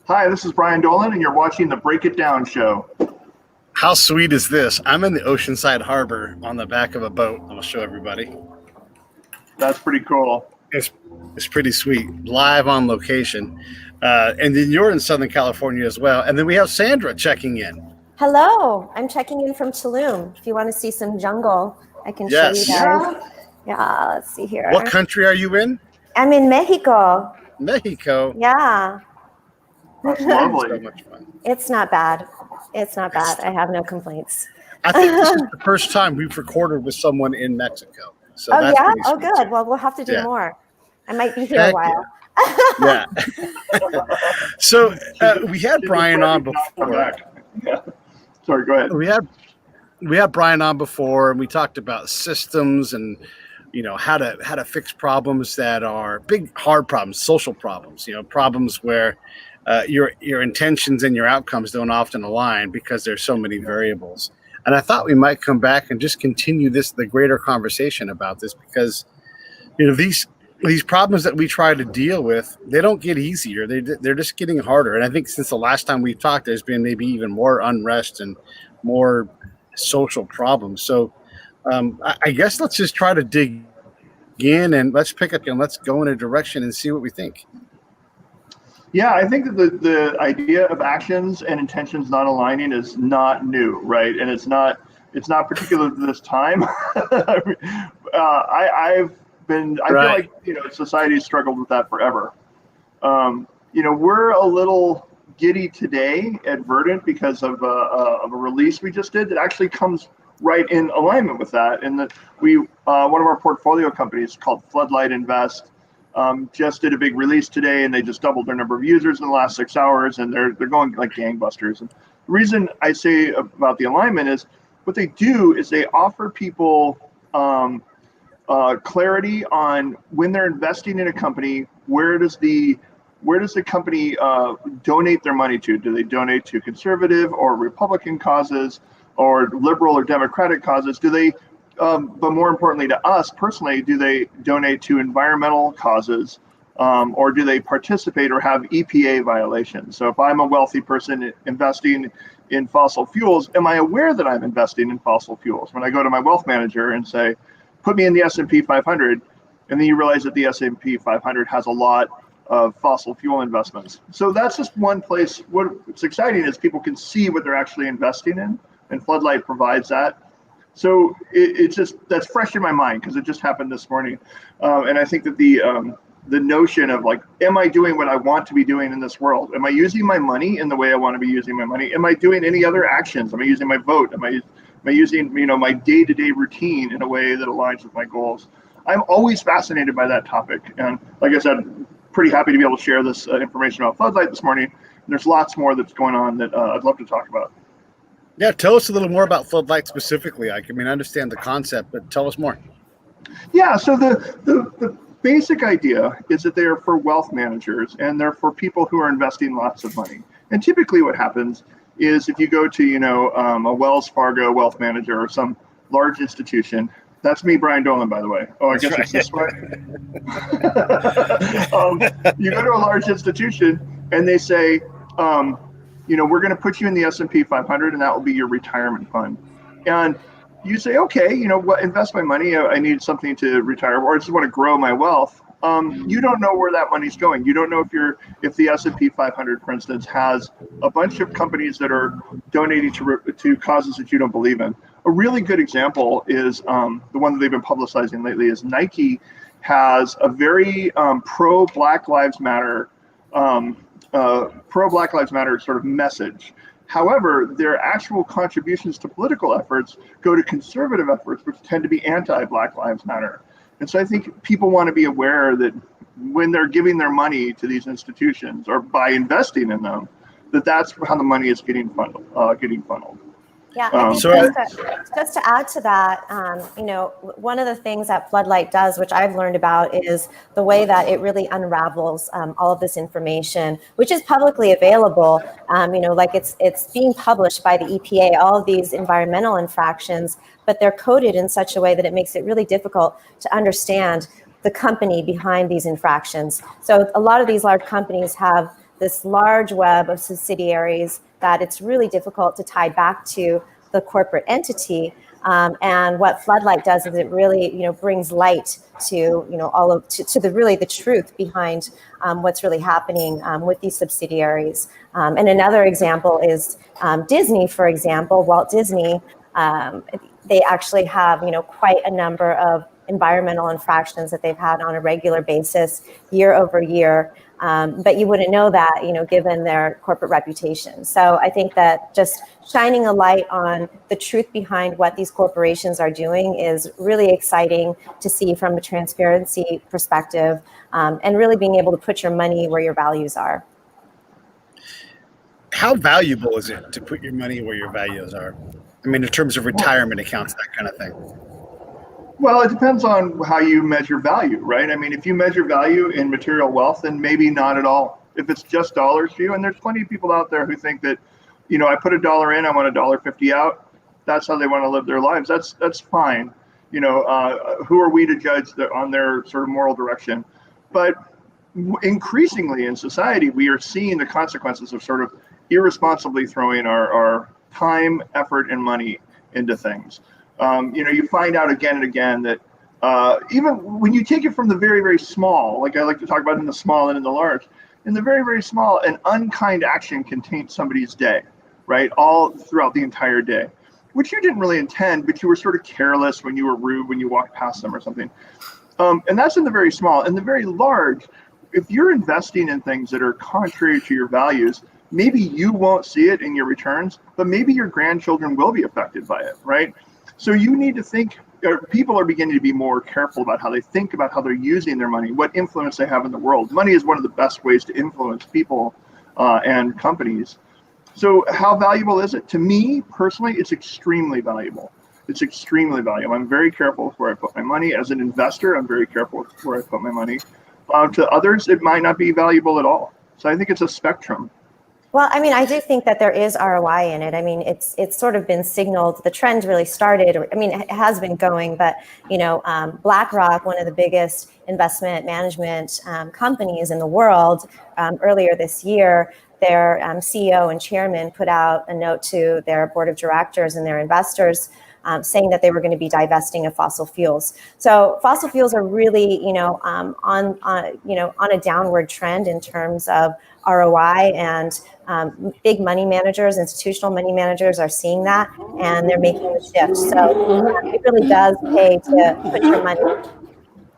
Hi, this is Brian Dolan, and you're watching the Break It Down show. How sweet is this? I'm in the Oceanside Harbor on the back of a boat. I'll show everybody. That's pretty cool. It's pretty sweet. Live on location. And then you're in Southern California as well. And then we have Sandra checking in. Hello, I'm checking in from Tulum. If you want to see some jungle, I can show you guys. Yeah, let's see here. What country are you in? I'm in Mexico. Mexico. Yeah. That's lovely. So much fun. It's not bad. It's not bad. I have no complaints. I think this is the first time we've recorded with someone in Mexico. So oh, that's yeah? pretty Oh, sweet. good. Well, we'll have to do more. I might be here a while. Yeah. So we had Brian on before. Yeah. Sorry, go ahead. We had Brian on before, and we talked about systems and how to fix problems that are big, hard problems, social problems. Problems where your intentions and your outcomes don't often align because there's so many variables. And I thought we might come back and just continue the greater conversation about this because these problems that we try to deal with, they don't get easier. They're just getting harder. And I think since the last time we talked, there's been maybe even more unrest and more social problems. So I guess let's just try to dig in and let's pick up and let's go in a direction and see what we think. Yeah, I think that the idea of actions and intentions not aligning is not new, right? And it's not particular to this time. I feel like society's struggled with that forever. We're a little giddy today at Verdant because of a release we just did that actually comes right in alignment with that. And that one of our portfolio companies called Floodlight Invest just did a big release today, and they just doubled their number of users in the last 6 hours, and they're going like gangbusters. And the reason I say about the alignment is what they do is they offer people clarity on when they're investing in a company, where does the company donate their money to? Do they donate to conservative or Republican causes or liberal or Democratic causes? Do they, but more importantly to us personally, do they donate to environmental causes or do they participate or have EPA violations? So if I'm a wealthy person investing in fossil fuels, am I aware that I'm investing in fossil fuels? When I go to my wealth manager and say, put me in the S&P 500, and then you realize that the S&P 500 has a lot of fossil fuel investments. So that's just one place. What's exciting is people can see what they're actually investing in, and Floodlight provides that. So that's fresh in my mind because it just happened this morning. And I think that the notion of like, am I doing what I want to be doing in this world? Am I using my money in the way I want to be using my money? Am I doing any other actions? Am I using my vote? Am I using my day-to-day routine in a way that aligns with my goals? I'm always fascinated by that topic. And like I said, pretty happy to be able to share this information about Floodlight this morning. And there's lots more that's going on that I'd love to talk about. Yeah, tell us a little more about Floodlight specifically. I understand the concept, but tell us more. Yeah, so the basic idea is that they are for wealth managers and they're for people who are investing lots of money. And typically what happens is if you go to, a Wells Fargo wealth manager or some large institution, that's me, Brian Dolan, by the way. Oh, I guess it's this way. You go to a large institution and they say, we're going to put you in the S&P 500 and that will be your retirement fund. And you say, okay, invest my money. I need something to retire, or I just want to grow my wealth. You don't know where that money's going. You don't know if the S&P 500, for instance, has a bunch of companies that are donating to causes that you don't believe in. A really good example is the one that they've been publicizing lately is Nike has a very pro Black Lives Matter sort of message. However, their actual contributions to political efforts go to conservative efforts, which tend to be anti-Black Lives Matter. And so I think people want to be aware that when they're giving their money to these institutions or by investing in them, that's how the money is getting funneled. Yeah, I think just to add to that, one of the things that Floodlight does, which I've learned about, is the way that it really unravels all of this information, which is publicly available. Like it's being published by the EPA, all of these environmental infractions, but they're coded in such a way that it makes it really difficult to understand the company behind these infractions. So a lot of these large companies have this large web of subsidiaries that it's really difficult to tie back to the corporate entity. And what Floodlight does is it really, brings light to, all of to the really the truth behind what's really happening with these subsidiaries. And another example is Disney, for example. Walt Disney, they actually have, quite a number of environmental infractions that they've had on a regular basis, year over year. But you wouldn't know that, given their corporate reputation. So I think that just shining a light on the truth behind what these corporations are doing is really exciting to see from a transparency perspective, and really being able to put your money where your values are. How valuable is it to put your money where your values are? I mean, in terms of retirement accounts, that kind of thing. Well, it depends on how you measure value, right? I mean, if you measure value in material wealth, then maybe not at all. If it's just dollars for you, and there's plenty of people out there who think that, I put $1 in, I want $1.50 out. That's how they want to live their lives. That's fine. Who are we to judge on their sort of moral direction? But increasingly in society, we are seeing the consequences of sort of irresponsibly throwing our time, effort, and money into things. You find out again and again that even when you take it from the very, very small, like I like to talk about in the small and in the large, in the very, very small, an unkind action can taint somebody's day, right? All throughout the entire day, which you didn't really intend, but you were sort of careless when you were rude when you walked past them or something. And that's in the very small. In the very large, if you're investing in things that are contrary to your values, maybe you won't see it in your returns, but maybe your grandchildren will be affected by it, right? So you need to think, people are beginning to be more careful about how they think about how they're using their money, what influence they have in the world. Money is one of the best ways to influence people and companies. So how valuable is it? To me, personally, it's extremely valuable. It's extremely valuable. I'm very careful with where I put my money. As an investor, I'm very careful with where I put my money. To others, it might not be valuable at all. So I think it's a spectrum. Well, I mean, I do think that there is ROI in it. I mean, it's sort of been signaled. The trend really started. I mean, it has been going, but BlackRock, one of the biggest investment management companies in the world, earlier this year, their CEO and chairman put out a note to their board of directors and their investors, saying that they were going to be divesting of fossil fuels. So fossil fuels are really, on a downward trend in terms of ROI, and big money managers, institutional money managers are seeing that, and they're making the shift. So it really does pay to put your money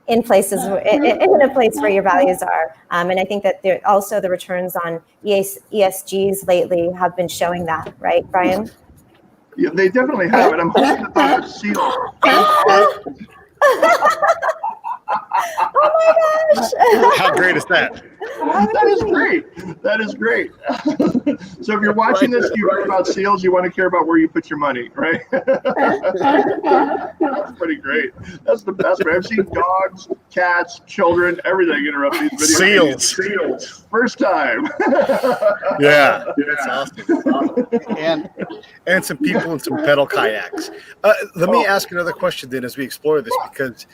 in places, in a place where your values are. And I think that also the returns on ESGs lately have been showing that, right, Brian? Yeah, they definitely have it. I'm hoping that those are sealed. Oh my gosh! How great is that? That is great. That is great. So if you're watching this, you heard about seals, you want to care about where you put your money, right? That's pretty great. That's the best. I've seen dogs, cats, children, everything interrupt these videos. Seals. First time. Yeah, that's awesome. And some people in some pedal kayaks. Let me ask another question then as we explore this, because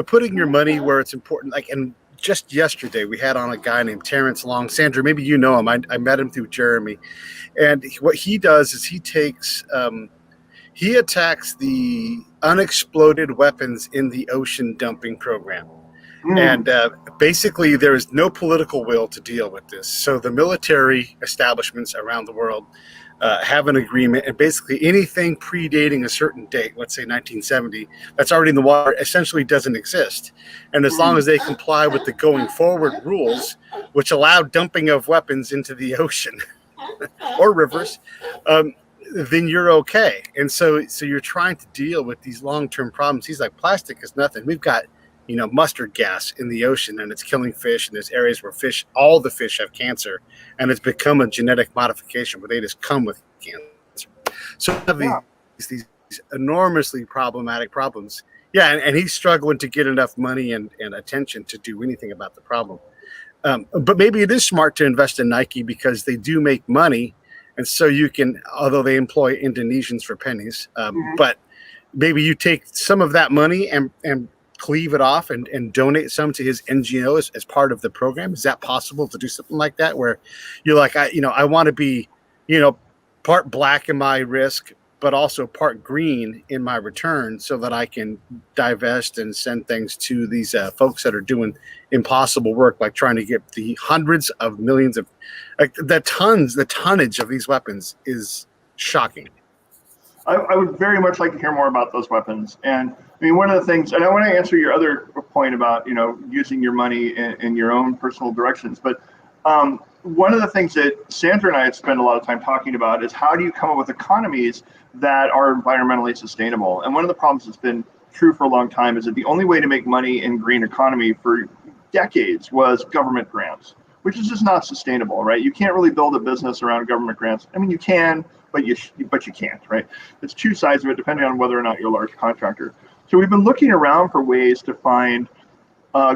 putting your money where it's important, and just yesterday we had on a guy named Terrence Long. Sandra, maybe you know him. I met him through Jeremy. And what he does is he attacks the unexploded weapons in the ocean dumping program. And basically there is no political will to deal with this. So the military establishments around the world have an agreement, and basically anything predating a certain date, let's say 1970, that's already in the water, essentially doesn't exist. And as long as they comply with the going forward rules, which allow dumping of weapons into the ocean or rivers, then you're okay. And so you're trying to deal with these long-term problems. He's like, plastic is nothing. We've got mustard gas in the ocean, and it's killing fish. And there's areas where all the fish have cancer, and it's become a genetic modification where they just come with cancer. So these enormously problematic problems. Yeah, and he's struggling to get enough money and attention to do anything about the problem. But maybe it is smart to invest in Nike because they do make money, and so you can, although they employ Indonesians for pennies, but maybe you take some of that money and cleave it off and donate some to his NGO as part of the program? Is that possible to do something like that, where you're like, I want to be, part black in my risk, but also part green in my return, so that I can divest and send things to these folks that are doing impossible work, like trying to get the hundreds of millions of, like the tonnage of these weapons is shocking. I would very much like to hear more about those weapons. And I mean, one of the things, and I want to answer your other point about, using your money in your own personal directions. But one of the things that Sandra and I have spent a lot of time talking about is how do you come up with economies that are environmentally sustainable? And one of the problems that's been true for a long time is that the only way to make money in green economy for decades was government grants, which is just not sustainable, right? You can't really build a business around government grants. I mean, you can, but you can't, right? It's two sides of it, depending on whether or not you're a large contractor. So we've been looking around for ways to find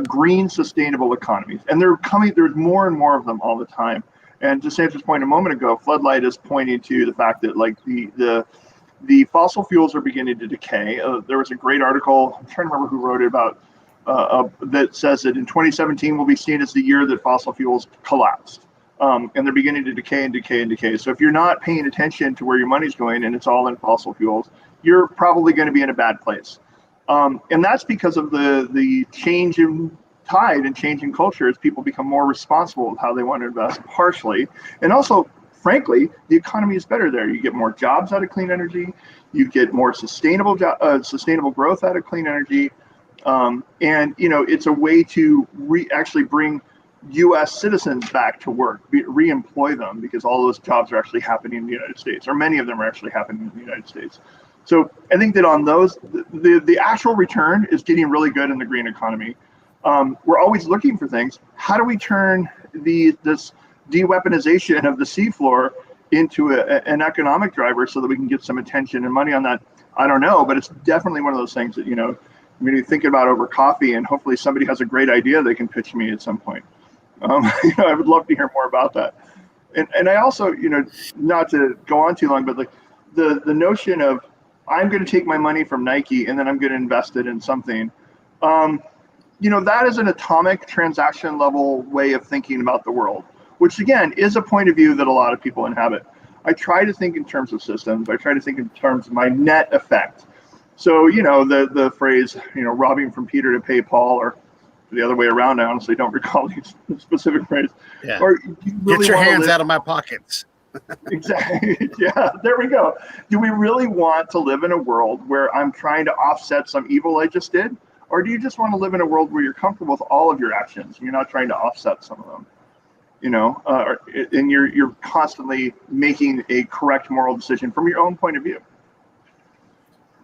green, sustainable economies, and they're coming. There's more and more of them all the time. And to Sandra's point a moment ago, Floodlight is pointing to the fact that like the fossil fuels are beginning to decay. There was a great article, I'm trying to remember who wrote it, about that says that in 2017 will be seen as the year that fossil fuels collapsed. And they're beginning to decay and decay and decay. So if you're not paying attention to where your money's going and it's all in fossil fuels, you're probably going to be in a bad place. And that's because of the change in tide and change in culture as people become more responsible with how they want to invest, partially. And also, frankly, the economy is better there. You get more jobs out of clean energy. You get more sustainable growth out of clean energy. And it's a way to actually bring U.S. citizens back to work, re-employ them, because all those jobs are actually happening in the United States, or many of them are actually happening in the United States. So I think that on those, the actual return is getting really good in the green economy. We're always looking for things. How do we turn this de-weaponization of the seafloor into an economic driver so that we can get some attention and money on that? I don't know, but it's definitely one of those things that, I'm going to be thinking about over coffee, and hopefully somebody has a great idea they can pitch me at some point. I would love to hear more about that. And I also, not to go on too long, but like the notion of I'm going to take my money from Nike and then I'm going to invest it in something. That is an atomic transaction level way of thinking about the world, which again is a point of view that a lot of people inhabit. I try to think in terms of systems. I try to think in terms of my net effect. So, the phrase, robbing from Peter to pay Paul, or the other way around, I honestly don't recall the specific phrase. Yeah. Or really get your hands out of my pockets. Exactly. Yeah, there we go. Do we really want to live in a world where I'm trying to offset some evil I just did? Or do you just want to live in a world where you're comfortable with all of your actions? You're not trying to offset some of them, and you're constantly making a correct moral decision from your own point of view.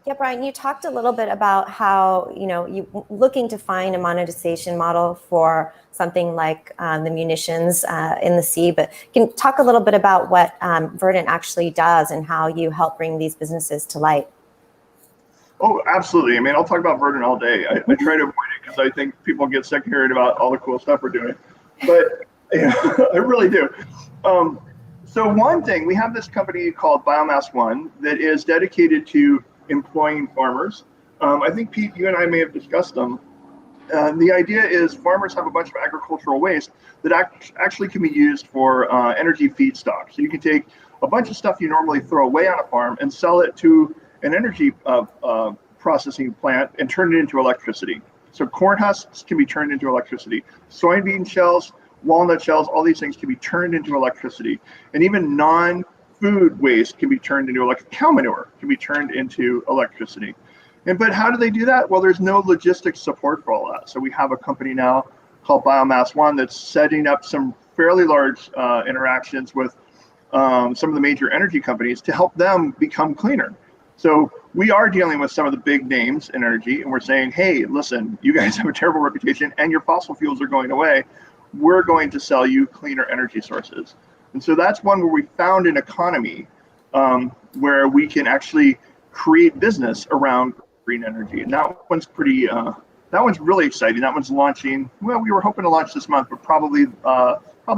Yeah, Brian, you talked a little bit about how, you looking to find a monetization model for something like the munitions in the sea, but can you talk a little bit about what Verdant actually does and how you help bring these businesses to light? Oh, absolutely. I mean, I'll talk about Verdant all day. I try to avoid it because I think people get sick hearing about all the cool stuff we're doing, but I really do. So one thing, we have this company called Biomass One that is dedicated to employing farmers. I think, Pete, you and I may have discussed them. The idea is farmers have a bunch of agricultural waste that actually can be used for energy feedstock. So you can take a bunch of stuff you normally throw away on a farm and sell it to an energy processing plant and turn it into electricity. So corn husks can be turned into electricity. Soybean shells, walnut shells, all these things can be turned into electricity. And even non-food waste can be turned into electricity. Cow manure can be turned into electricity. But how do they do that? Well, there's no logistics support for all that. So we have a company now called Biomass One that's setting up some fairly large interactions with some of the major energy companies to help them become cleaner. So we are dealing with some of the big names in energy, and we're saying, hey, listen, you guys have a terrible reputation and your fossil fuels are going away. We're going to sell you cleaner energy sources. And so that's one where we found an economy where we can actually create business around green energy. And that one's that one's really exciting. That one's launching, well, we were hoping to launch this month, but probably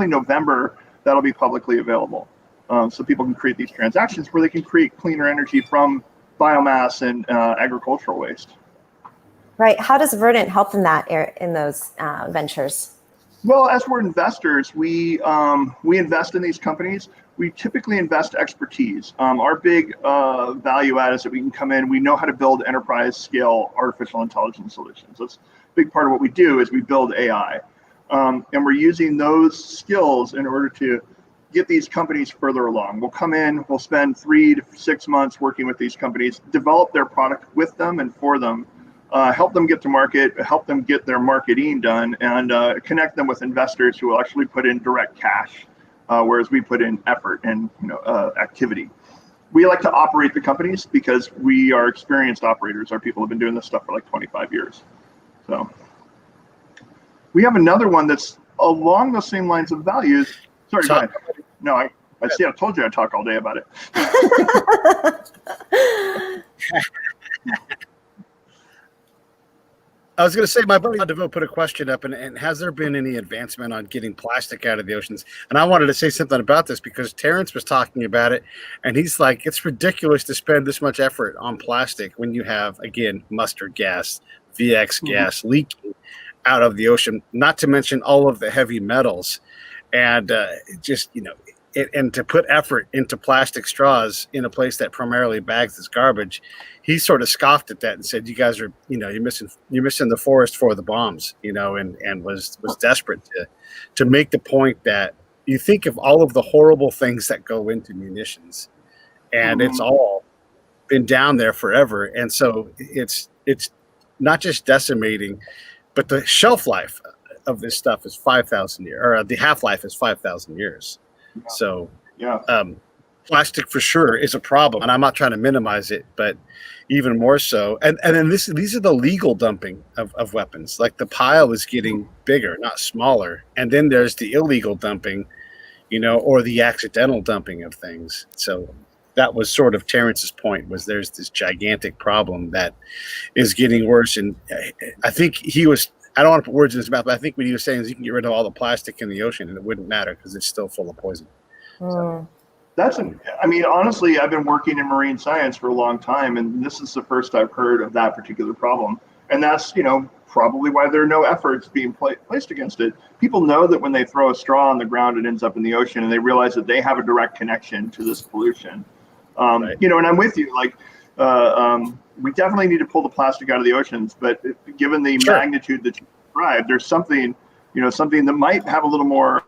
November, that'll be publicly available. So people can create these transactions where they can create cleaner energy from biomass and agricultural waste. Right. How does Verdant help in in those ventures? Well, as we're investors, we invest in these companies. We typically invest expertise. Our big value add is that we can come in. We know how to build enterprise scale artificial intelligence solutions. That's a big part of what we do is we build AI, and we're using those skills in order to get these companies further along. We'll come in. We'll spend 3 to 6 months working with these companies, develop their product with them and for them. Help them get to market, help them get their marketing done, and connect them with investors who will actually put in direct cash, whereas we put in effort and activity. We like to operate the companies because we are experienced operators. Our people have been doing this stuff for like 25 years. So we have another one that's along the same lines of values. Sorry, go ahead. No, I see. I told you I'd talk all day about it. I was going to say, my buddy DeVoe put a question up, and has there been any advancement on getting plastic out of the oceans? And I wanted to say something about this because Terrence was talking about it, and he's like, it's ridiculous to spend this much effort on plastic when you have, again, mustard gas, VX gas leaking out of the ocean, not to mention all of the heavy metals. And and to put effort into plastic straws in a place that primarily bags this garbage, he sort of scoffed at that and said, "You guys are, you're missing the forest for the bombs," and was desperate to make the point that you think of all of the horrible things that go into munitions, and it's all been down there forever, and so it's not just decimating, but the shelf life of this stuff is 5,000 years, or the half-life is 5,000 years. Yeah. So, plastic for sure is a problem, and I'm not trying to minimize it, but even more so. And then these are the legal dumping of weapons. Like the pile is getting bigger, not smaller. And then there's the illegal dumping, or the accidental dumping of things. So that was sort of Terrence's point, was there's this gigantic problem that is getting worse. And I think I don't want to put words in his mouth, but I think what he was saying is you can get rid of all the plastic in the ocean and it wouldn't matter because it's still full of poison. So. Honestly, I've been working in marine science for a long time, and this is the first I've heard of that particular problem. And that's, probably why there are no efforts being placed against it. People know that when they throw a straw on the ground, it ends up in the ocean, and they realize that they have a direct connection to this pollution. Right. And I'm with you. Like, we definitely need to pull the plastic out of the oceans, but given the magnitude that you described, there's something that might have a little more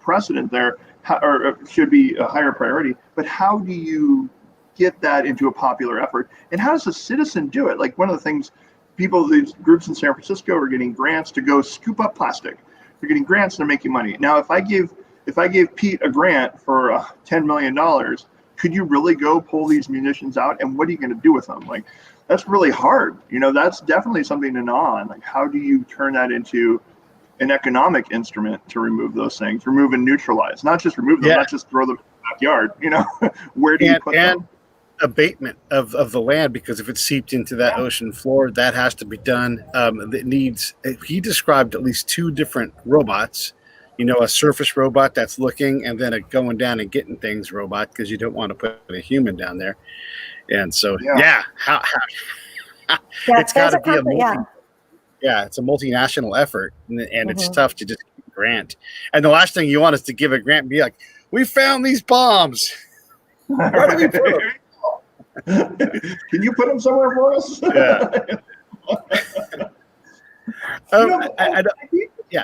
precedent there, or should be a higher priority. But how do you get that into a popular effort? And how does a citizen do it? Like, one of the things, these groups in San Francisco are getting grants to go scoop up plastic. They're getting grants and they're making money. Now, if I gave Pete a grant for $10 million, could you really go pull these munitions out? And what are you going to do with them? Like, that's really hard. That's definitely something to gnaw on. Like, how do you turn that into an economic instrument to remove those things, remove and neutralize, not just remove them, not just throw them in the backyard, where do you put them? Abatement of the land, because if it's seeped into that ocean floor, that has to be done. He described at least 2 different robots, a surface robot that's looking, and then a going down and getting things robot, because you don't want to put a human down there. And so, it's got to be it's a multinational effort, and it's tough to just give a grant. And the last thing you want is to give a grant and be like, "We found these bombs. Where do we put them? Can you put them somewhere for us?"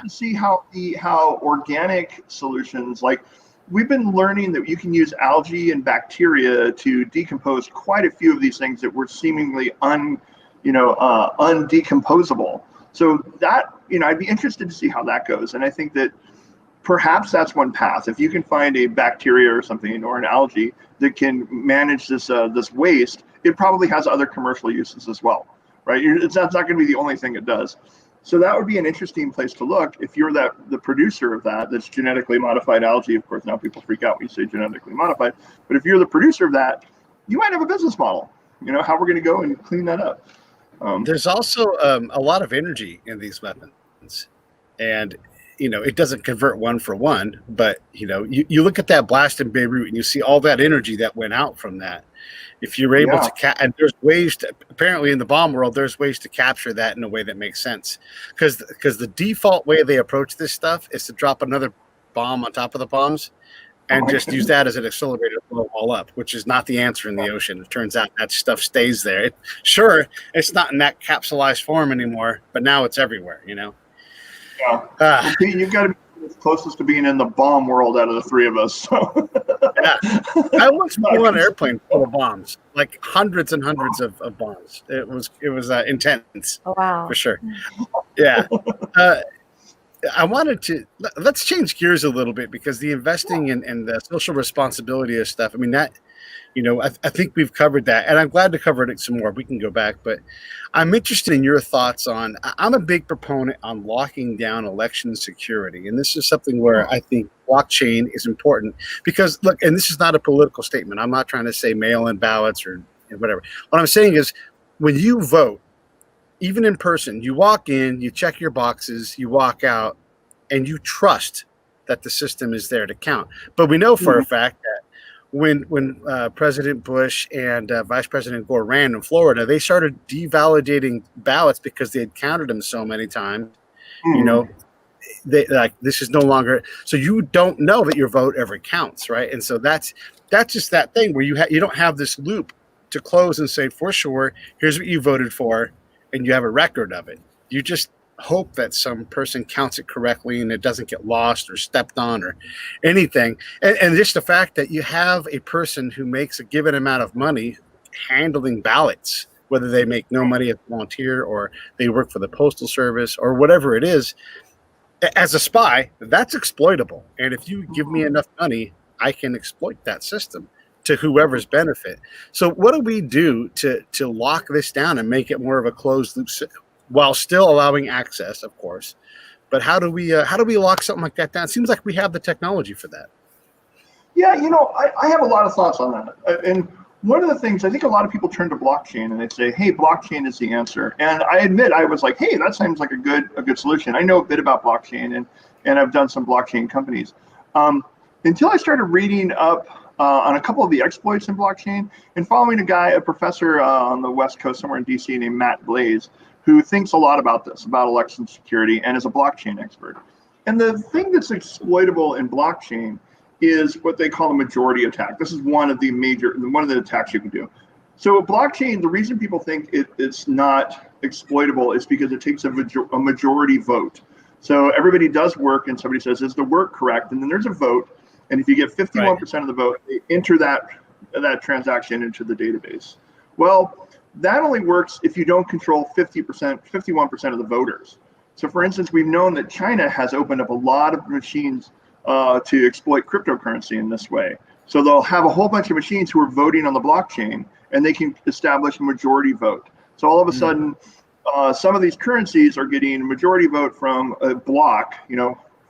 See how organic solutions, like, we've been learning that you can use algae and bacteria to decompose quite a few of these things that were seemingly undecomposable. So that, I'd be interested to see how that goes. And I think that perhaps that's one path. If you can find a bacteria or something, or an algae that can manage this waste, it probably has other commercial uses as well, right? It's not going to be the only thing it does. So that would be an interesting place to look. If you're the producer of that's genetically modified algae, of course, now people freak out when you say genetically modified, but if you're the producer of that, you might have a business model, how we're going to go and clean that up. There's also a lot of energy in these weapons, and it doesn't convert one for one, but you look at that blast in Beirut and you see all that energy that went out from that. If you're able to and there's ways to, apparently in the bomb world, there's ways to capture that in a way that makes sense, because the default way they approach this stuff is to drop another bomb on top of the bombs and just use that as an accelerator to blow them all up, which is not the answer in the ocean. It turns out that stuff stays there. Sure, it's not in that capsulized form anymore, but now it's everywhere. Yeah. Well, Pete, you've got to be closest to being in the bomb world out of the three of us. So. Yeah. I once flew on an airplane full of bombs, like hundreds and hundreds of bombs. It was intense. Oh, wow. For sure. Yeah. I wanted to let's change gears a little bit, because the investing and the social responsibility of stuff. I mean, that, I think we've covered that, and I'm glad to cover it some more. We can go back, but I'm interested in your thoughts on. I'm a big proponent on locking down election security, and this is something where I think blockchain is important, because look, and this is not a political statement. I'm not trying to say mail-in ballots or whatever. What I'm saying is, when you vote, even in person, you walk in, you check your boxes, you walk out, and you trust that the system is there to count. But we know for a fact that when President Bush and Vice President Gore ran in Florida, they started devalidating ballots because they had counted them so many times. They this is no longer, so you don't know that your vote ever counts, right? And so that's just that thing where you don't have this loop to close and say for sure, here's what you voted for, and you have a record of it. You just hope that some person counts it correctly and it doesn't get lost or stepped on or anything. And just the fact that you have a person who makes a given amount of money handling ballots, whether they make no money as a volunteer or they work for the Postal Service or whatever it is, as a spy, that's exploitable. And if you give me enough money, I can exploit that system to whoever's benefit. So what do we do to lock this down and make it more of a closed loop, while still allowing access, of course? But how do we lock something like that down? It seems like we have the technology for that. Yeah, I have a lot of thoughts on that. And one of the things, I think a lot of people turn to blockchain and they say, hey, blockchain is the answer. And I admit, I was like, hey, that seems like a good solution. I know a bit about blockchain and I've done some blockchain companies. Until I started reading up on a couple of the exploits in blockchain and following a professor on the West Coast somewhere in DC named Matt Blaze, who thinks a lot about this, about election security, and is a blockchain expert. And the thing that's exploitable in blockchain is what they call a majority attack. This is one of the attacks you can do. So blockchain, the reason people think it's not exploitable is because it takes a majority vote. So everybody does work and somebody says, is the work correct? And then there's a vote. And if you get 51% of the vote, they enter that transaction into the database. Well, that only works if you don't control 51% of the voters. So for instance, we've known that China has opened up a lot of machines to exploit cryptocurrency in this way. So they'll have a whole bunch of machines who are voting on the blockchain, and they can establish a majority vote. So all of a sudden, some of these currencies are getting a majority vote from a block,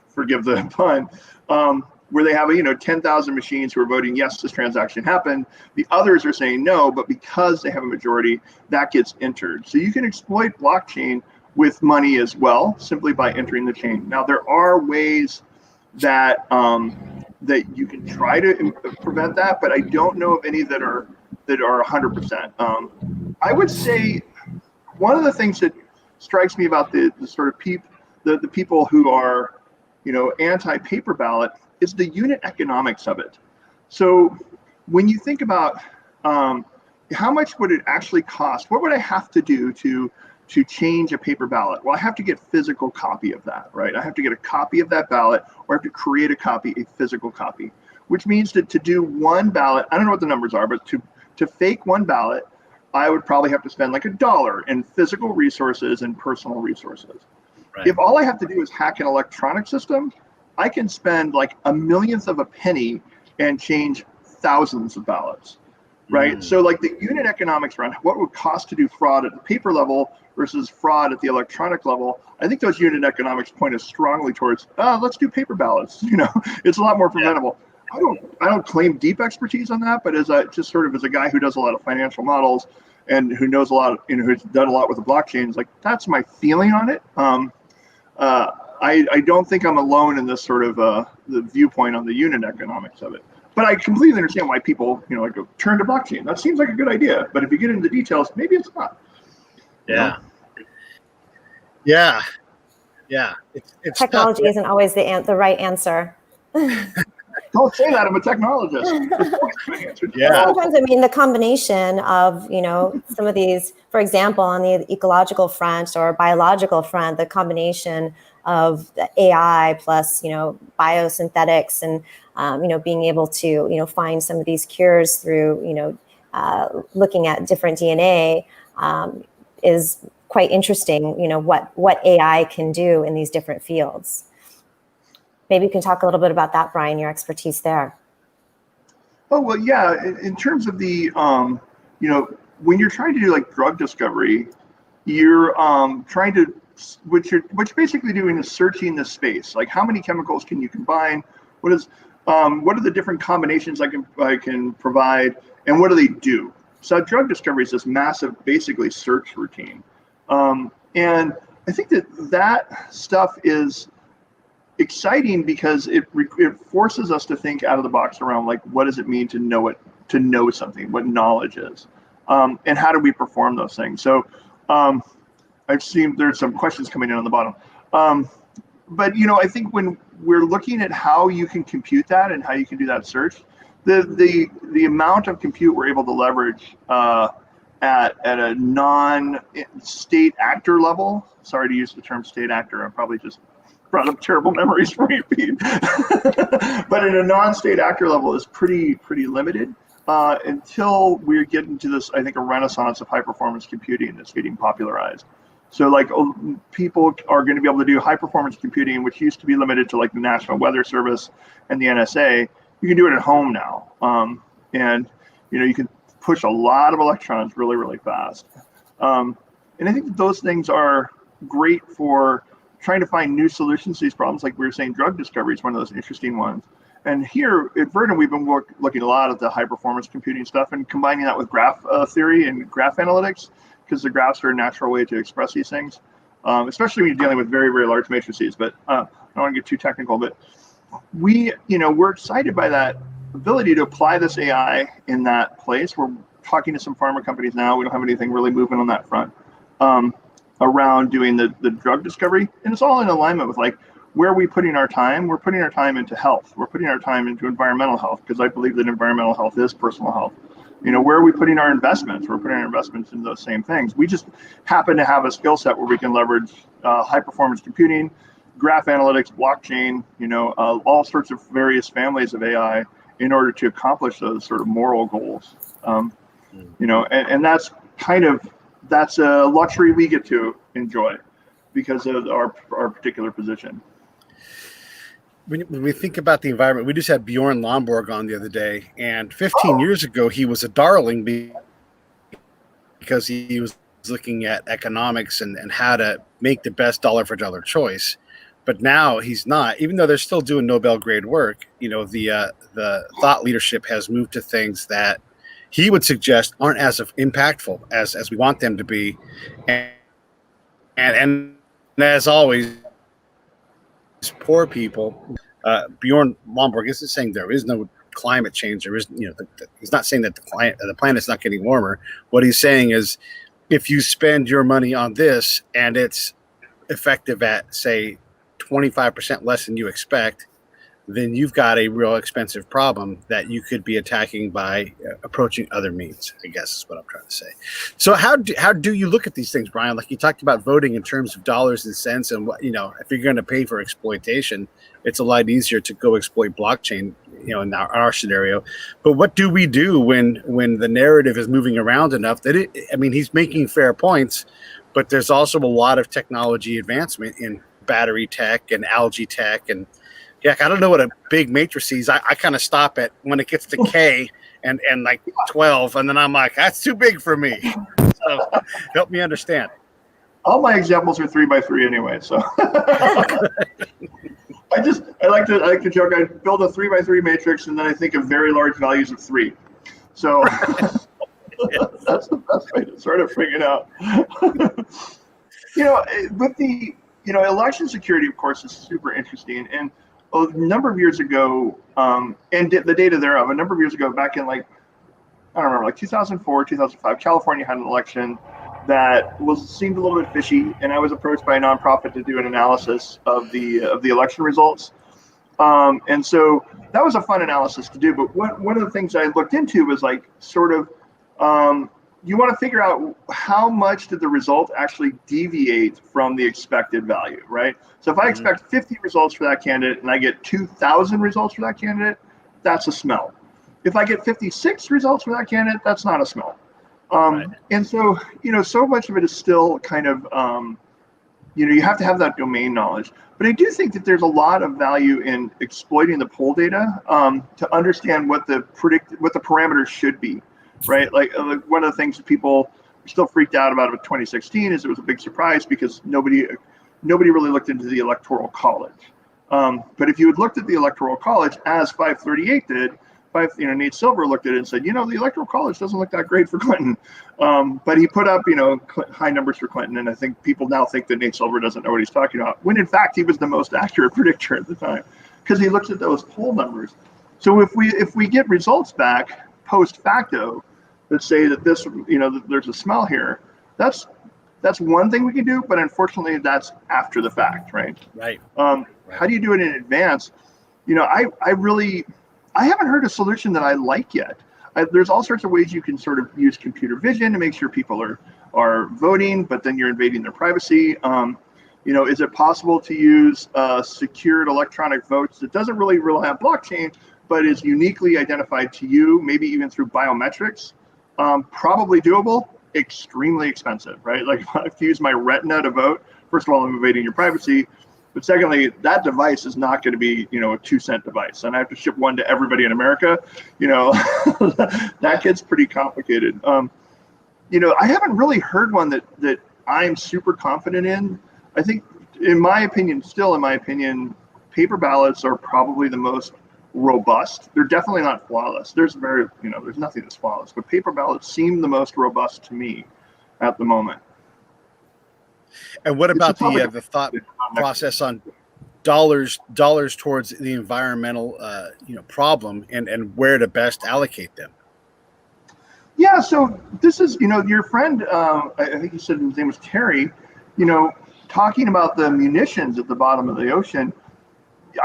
forgive the pun, where they have 10,000 machines who are voting yes, this transaction happened. The others are saying no, but because they have a majority, that gets entered. So you can exploit blockchain with money as well, simply by entering the chain. Now there are ways that that you can try to prevent that, but I don't know of any that are 100%. I would say one of the things that strikes me about the sort of the people who are anti-paper ballot is the unit economics of it. So when you think about how much would it actually cost, what would I have to do to change a paper ballot? Well, I have to get physical copy of that, right? I have to get a copy of that ballot, or I have to create a physical copy, which means that to do one ballot, I don't know what the numbers are, but to fake one ballot, I would probably have to spend like $1 in physical resources and personal resources. Right. If all I have to do is hack an electronic system, I can spend like a millionth of a penny and change thousands of ballots, right? So like the unit economics around what would cost to do fraud at the paper level versus fraud at the electronic level, I think those unit economics point us strongly towards, let's do paper ballots. It's a lot more preventable. Yeah. I don't claim deep expertise on that, but as a guy who does a lot of financial models and who knows a lot, who's done a lot with the blockchains, like that's my feeling on it. I don't think I'm alone in this sort of the viewpoint on the unit economics of it. But I completely understand why people, like turn to blockchain. That seems like a good idea. But if you get into the details, maybe it's not. Yeah. Yeah. Yeah. It's Technology tough. isn't always the right answer. Don't say that. I'm a technologist. Yeah. Sometimes, I mean, the combination of, some of these, for example, on the ecological front or biological front, the combination of the AI plus, biosynthetics and, being able to, find some of these cures through, looking at different DNA is quite interesting, what AI can do in these different fields. Maybe you can talk a little bit about that, Brian, your expertise there. Oh, well, yeah. In terms of the, when you're trying to do like drug discovery, you're trying to, what you're basically doing is searching the space. Like how many chemicals can you combine? What are the different combinations I can provide, and what do they do? So drug discovery is this massive, basically search routine. And I think that stuff is exciting because it forces us to think out of the box around like what does it mean to know something, what knowledge is, and how do we perform those things. So I've seen there's some questions coming in on the bottom, but I think when we're looking at how you can compute that and how you can do that search, the amount of compute we're able to leverage at a non-state actor level. Sorry to use the term state actor. I'm probably just brought up terrible memories for me, Pete. But in a non-state actor level is pretty limited until we get into this, I think, a renaissance of high-performance computing that's getting popularized. So like people are going to be able to do high-performance computing, which used to be limited to like the National Weather Service and the NSA. You can do it at home now. And you can push a lot of electrons really fast. And I think that those things are great for trying to find new solutions to these problems. Like we were saying, drug discovery is one of those interesting ones. And here at Verdant, we've been looking a lot at the high performance computing stuff and combining that with graph theory and graph analytics, because the graphs are a natural way to express these things, especially when you're dealing with very large matrices. But I don't want to get too technical, but we're excited by that ability to apply this AI in that place. We're talking to some pharma companies now. We don't have anything really moving on that front. Around doing the drug discovery, and it's all in alignment with like where are we putting our time? We're putting our time into health. We're putting our time into environmental health, because I believe that environmental health is personal health. Where are we putting our investments? We're putting our investments in those same things. We just happen to have a skill set where we can leverage high performance computing, graph analytics, blockchain, all sorts of various families of AI in order to accomplish those sort of moral goals. And that's that's a luxury we get to enjoy because of our particular position. When we think about the environment, we just had Bjorn Lomborg on the other day, and 15 years ago, he was a darling because he was looking at economics and how to make the best dollar for dollar choice. But now he's not, even though they're still doing Nobel grade work. The thought leadership has moved to things that he would suggest aren't as impactful as we want them to be. And as always, poor people, Bjorn Lomborg isn't saying there is no climate change. There is, he's not saying that the planet's not getting warmer. What he's saying is if you spend your money on this and it's effective at, say, 25% less than you expect, then you've got a real expensive problem that you could be attacking by approaching other means, I guess is what I'm trying to say. So how do you look at these things, Brian? Like you talked about voting in terms of dollars and cents, and what, if you're going to pay for exploitation, it's a lot easier to go exploit blockchain, in our scenario. But what do we do when the narrative is moving around enough that he's making fair points, but there's also a lot of technology advancement in battery tech and algae tech and I don't know what a big matrix is. I kind of stop at when it gets to K and like 12, and then I'm like, that's too big for me. So help me understand. All my examples are 3x3 anyway, so I like to joke. I build a 3x3 matrix, and then I think of very large values of 3. So that's the best way to sort of figure it out. With the election security, of course, is super interesting. And a number of years ago, and the data thereof, a number of years ago, back in I don't remember, like 2004, 2005, California had an election that seemed a little bit fishy, and I was approached by a nonprofit to do an analysis of the election results. And so that was a fun analysis to do. But one of the things I looked into was you want to figure out how much did the result actually deviate from the expected value, right? So if I expect 50 results for that candidate and I get 2,000 results for that candidate, that's a smell. If I get 56 results for that candidate, that's not a smell. Right. And so, so much of it is still kind of, you have to have that domain knowledge. But I do think that there's a lot of value in exploiting the poll data to understand what the parameters should be, right? Like one of the things that people are still freaked out about with 2016 is it was a big surprise because nobody really looked into the Electoral College. But if you had looked at the Electoral College as 538 did, Nate Silver looked at it and said, the Electoral College doesn't look that great for Clinton. But he put up, high numbers for Clinton. And I think people now think that Nate Silver doesn't know what he's talking about, when in fact, he was the most accurate predictor at the time because he looks at those poll numbers. So if we get results back post facto that say that this, that there's a smell here, that's one thing we can do. But unfortunately, that's after the fact, right? Right. How do you do it in advance? I haven't heard a solution that I like yet. There's all sorts of ways you can sort of use computer vision to make sure people are voting, but then you're invading their privacy. Is it possible to use secured electronic votes that doesn't really rely on blockchain, but is uniquely identified to you, maybe even through biometrics? Probably doable, extremely expensive, right? Like if I have to use my retina to vote, first of all, I'm invading your privacy. But secondly, that device is not going to be, a 2-cent device, and I have to ship one to everybody in America. That gets pretty complicated. I haven't really heard one that I'm super confident in. I think, in my opinion, paper ballots are probably the most robust. They're definitely not flawless. There's nothing that's flawless, but paper ballots seem the most robust to me at the moment. And what about the thought process on dollars towards the environmental problem and where to best allocate them? Yeah, so this is your friend. I think he said his name was Terry. Talking about the munitions at the bottom of the ocean.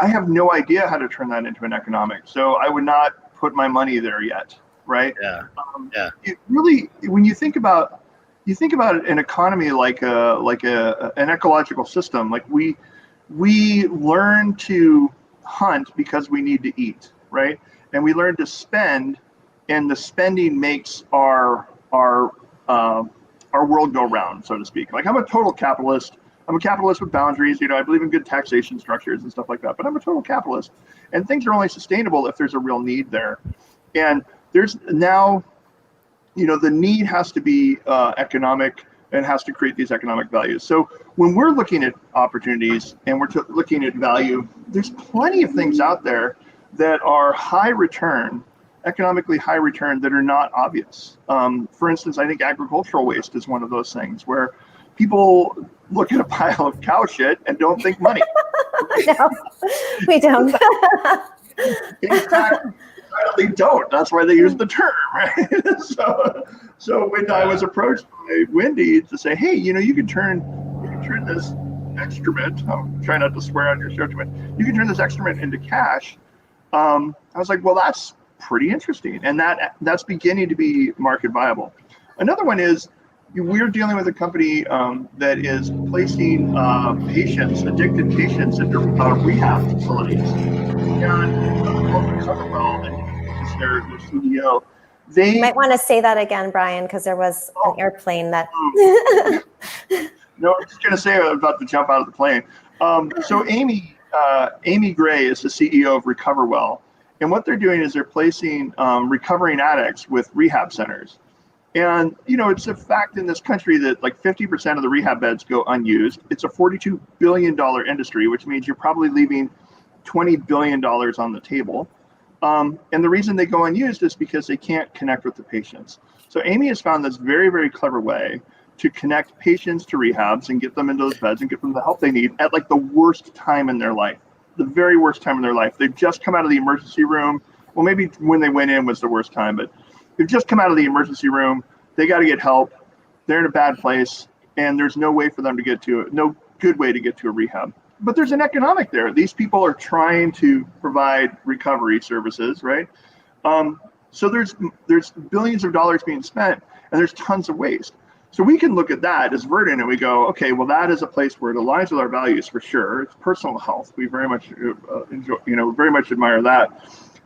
I have no idea how to turn that into an economic. So I would not put my money there yet. Right? Yeah. It really, when you think about an economy like an ecological system, like we learn to hunt because we need to eat, right? And we learn to spend, and the spending makes our world go round, so to speak. Like I'm a total capitalist. I'm a capitalist with boundaries. I believe in good taxation structures and stuff like that. But I'm a total capitalist, and things are only sustainable if there's a real need there. And there's now. The need has to be economic and has to create these economic values. So when we're looking at opportunities and we're looking at value, there's plenty of things out there that are high return, economically high return, that are not obvious. For instance, I think agricultural waste is one of those things where people look at a pile of cow shit and don't think money. No, we don't. In fact, they don't. That's why they use the term, right? So when I was approached by Wendy to say, hey, you can turn this excrement. I'm trying not to swear on your show too much. You can turn this excrement into cash. I was like, well, that's pretty interesting, and that's beginning to be market viable. Another one is we're dealing with a company that is placing addicted patients into rehab facilities. And Coverwell, and their CEO, you might want to say that again, Brian, because there was an airplane that. No, I'm just going to say I'm about to jump out of the plane. So Amy Gray is the CEO of Recoverwell, and what they're doing is they're placing recovering addicts with rehab centers. And it's a fact in this country that like 50% of the rehab beds go unused. It's a $42 billion industry, which means you're probably leaving $20 billion on the table. And the reason they go unused is because they can't connect with the patients. So Amy has found this very, very clever way to connect patients to rehabs and get them into those beds and get them the help they need at like the worst time in their life, the very worst time in their life. They've just come out of the emergency room. Well, maybe when they went in was the worst time, but they've just come out of the emergency room. They got to get help. They're in a bad place, and there's no way for them to get to it. No good way to get to a rehab. But there's an economic there. These people are trying to provide recovery services, right? So there's billions of dollars being spent, and there's tons of waste. So we can look at that as Verdant and we go, okay, well, that is a place where it aligns with our values for sure. It's personal health. We very much enjoy, very much admire that.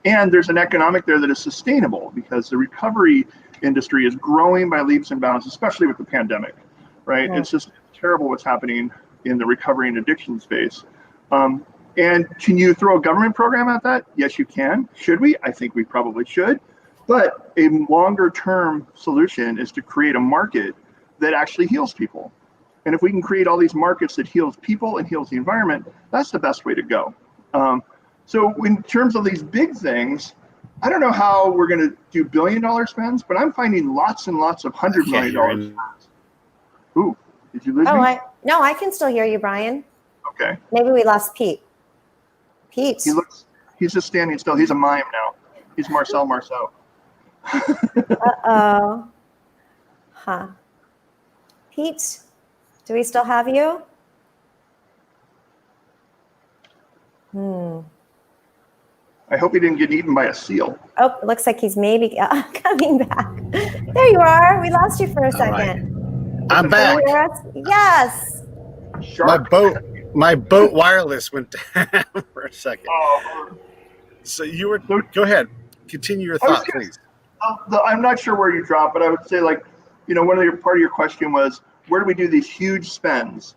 And there's an economic there that is sustainable because the recovery industry is growing by leaps and bounds, especially with the pandemic, right? Yeah. It's just terrible what's happening in the recovery and addiction space. And can you throw a government program at that? Yes, you can. Should we? I think we probably should. But a longer term solution is to create a market that actually heals people. And if we can create all these markets that heals people and heals the environment, that's the best way to go. So in terms of these big things, I don't know how we're going to do billion-dollar spends, but I'm finding lots and lots of $100 million spends. Ooh, did you lose me? No, I can still hear you, Brian. Okay. Maybe we lost Pete. Pete. He's just standing still. He's a mime now. He's Marcel Marceau. Uh-oh. Huh. Pete, do we still have you? I hope he didn't get eaten by a seal. Oh, it looks like he's maybe coming back. There you are. We lost you for a second. Right. I'm back. Yes. Shark. My boat wireless went down for a second. Oh. So you were, go ahead. Continue your thought, please. I'm not sure where you dropped, but I would say part of your question was, where do we do these huge spends?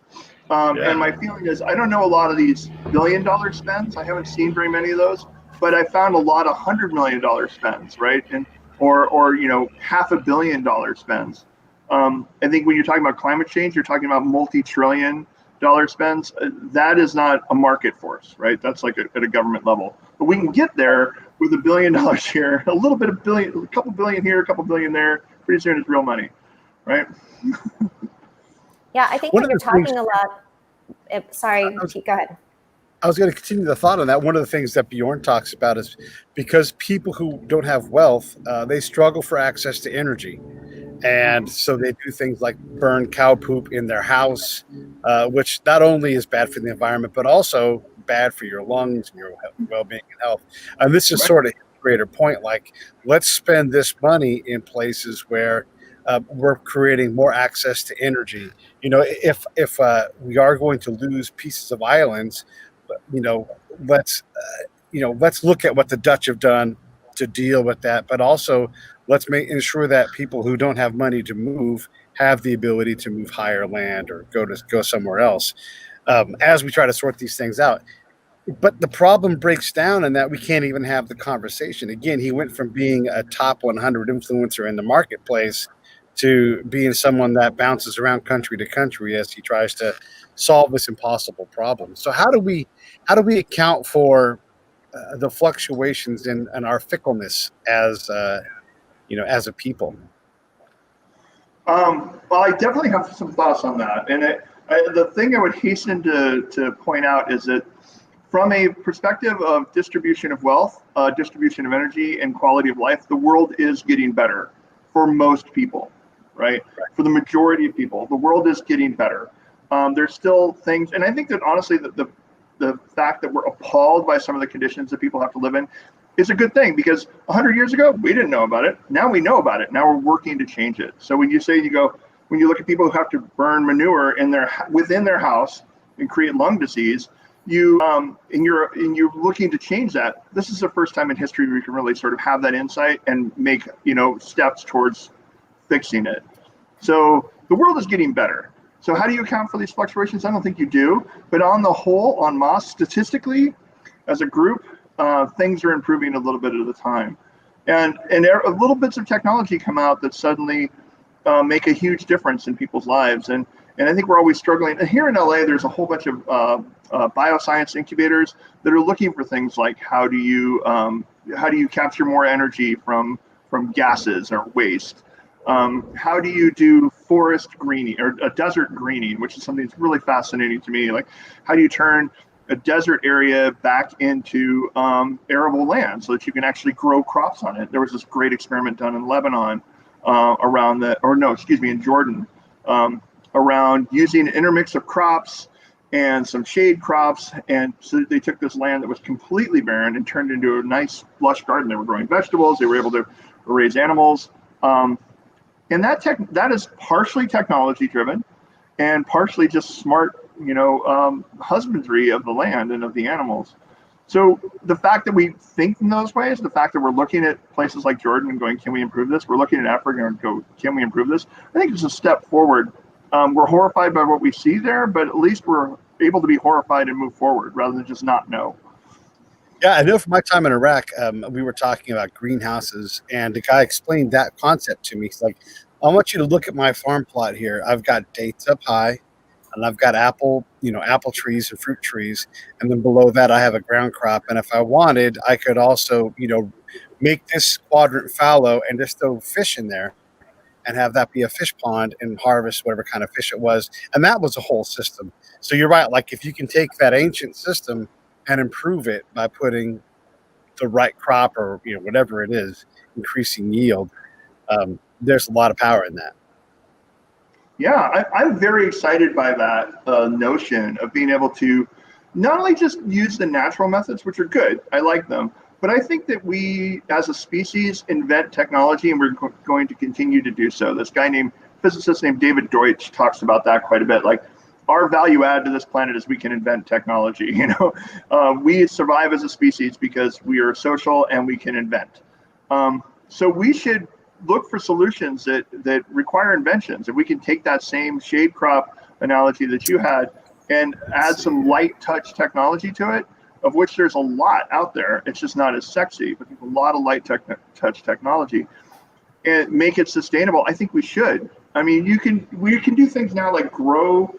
And my feeling is, I don't know a lot of these billion-dollar spends. I haven't seen very many of those, but I found a lot of $100 million spends, right? And or $500 million spends. I think when you're talking about climate change, you're talking about multi-trillion-dollar spends. That is not a market force, right? That's like at a government level. But we can get there with $1 billion here, a little bit of billion, a couple billion here, a couple billion there. Pretty soon it's real money, right? Yeah, I think when you're talking a lot. Sorry, Pete, go ahead. I was going to continue the thought on that. One of the things that Bjorn talks about is because people who don't have wealth, they struggle for access to energy. And so they do things like burn cow poop in their house, which not only is bad for the environment, but also bad for your lungs and your well-being and health. And this is sort of a greater point, like, let's spend this money in places where we're creating more access to energy. If we are going to lose pieces of islands, let's look at what the Dutch have done to deal with that, but also let's ensure that people who don't have money to move have the ability to move higher land or go somewhere else as we try to sort these things out. But the problem breaks down in that we can't even have the conversation. Again, he went from being a top 100 influencer in the marketplace to being someone that bounces around country to country as he tries to solve this impossible problem. So how do we account for the fluctuations in our fickleness as a people? Well, I definitely have some thoughts on that, and the thing I would hasten to point out is that from a perspective of distribution of wealth, distribution of energy, and quality of life, the world is getting better for most people, right? For the majority of people, the world is getting better. There's still things, and I think that honestly, the fact that we're appalled by some of the conditions that people have to live in is a good thing, because 100 years ago, we didn't know about it. Now we know about it. Now we're working to change it. So when you look at people who have to burn manure within their house and create lung disease, and you're looking to change that. This is the first time in history we can really sort of have that insight and make steps towards fixing it. So the world is getting better. So how do you account for these fluctuations? I don't think you do. But on the whole, en masse, statistically, as a group, things are improving a little bit at a time. And little bits of technology come out that suddenly make a huge difference in people's lives. And I think we're always struggling. And here in LA, there's a whole bunch of bioscience incubators that are looking for things like how do you capture more energy from gases or waste? How do you do forest greening or a desert greening, which is something that's really fascinating to me. Like, how do you turn a desert area back into arable land so that you can actually grow crops on it? There was this great experiment done in Lebanon in Jordan, around using an intermix of crops and some shade crops. And so they took this land that was completely barren and turned it into a nice lush garden. They were growing vegetables. They were able to raise animals. And that is partially technology driven and partially just smart, husbandry of the land and of the animals. So the fact that we think in those ways, the fact that we're looking at places like Jordan and going, can we improve this? We're looking at Africa and go, can we improve this? I think it's a step forward. We're horrified by what we see there, but at least we're able to be horrified and move forward rather than just not know. Yeah, I know from my time in Iraq, we were talking about greenhouses, and the guy explained that concept to me. He's like, I want you to look at my farm plot here. I've got dates up high, and I've got apple trees and fruit trees. And then below that, I have a ground crop. And if I wanted, I could also, make this quadrant fallow and just throw fish in there and have that be a fish pond and harvest whatever kind of fish it was. And that was a whole system. So you're right. Like, if you can take that ancient system and improve it by putting the right crop or, whatever it is, increasing yield, there's a lot of power in that. Yeah, I'm very excited by that notion of being able to not only just use the natural methods, which are good, I like them, but I think that we as a species invent technology, and we're going to continue to do so. This physicist named David Deutsch talks about that quite a bit. Like, our value add to this planet is we can invent technology. We survive as a species because we are social and we can invent. So we should look for solutions that require inventions. If we can take that same shade crop analogy that you had and add some light touch technology to it, of which there's a lot out there. It's just not as sexy, but there's a lot of light touch technology, and make it sustainable. I think we should. I mean, we can do things now like grow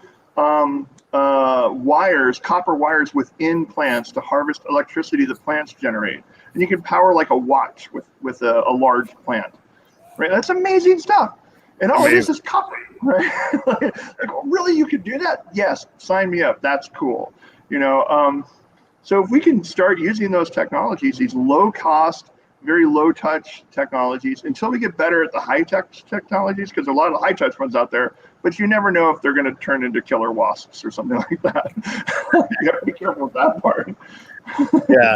copper wires within plants to harvest electricity that plants generate. And you can power like a watch with a large plant. Right, that's amazing stuff. And it is copper, right? Like, really, you could do that? Yes, sign me up. That's cool. So if we can start using those technologies, these low cost, very low touch technologies, until we get better at the high touch technologies, because there are a lot of high touch ones out there, but you never know if they're going to turn into killer wasps or something like that. You got to be careful with that part. Yeah.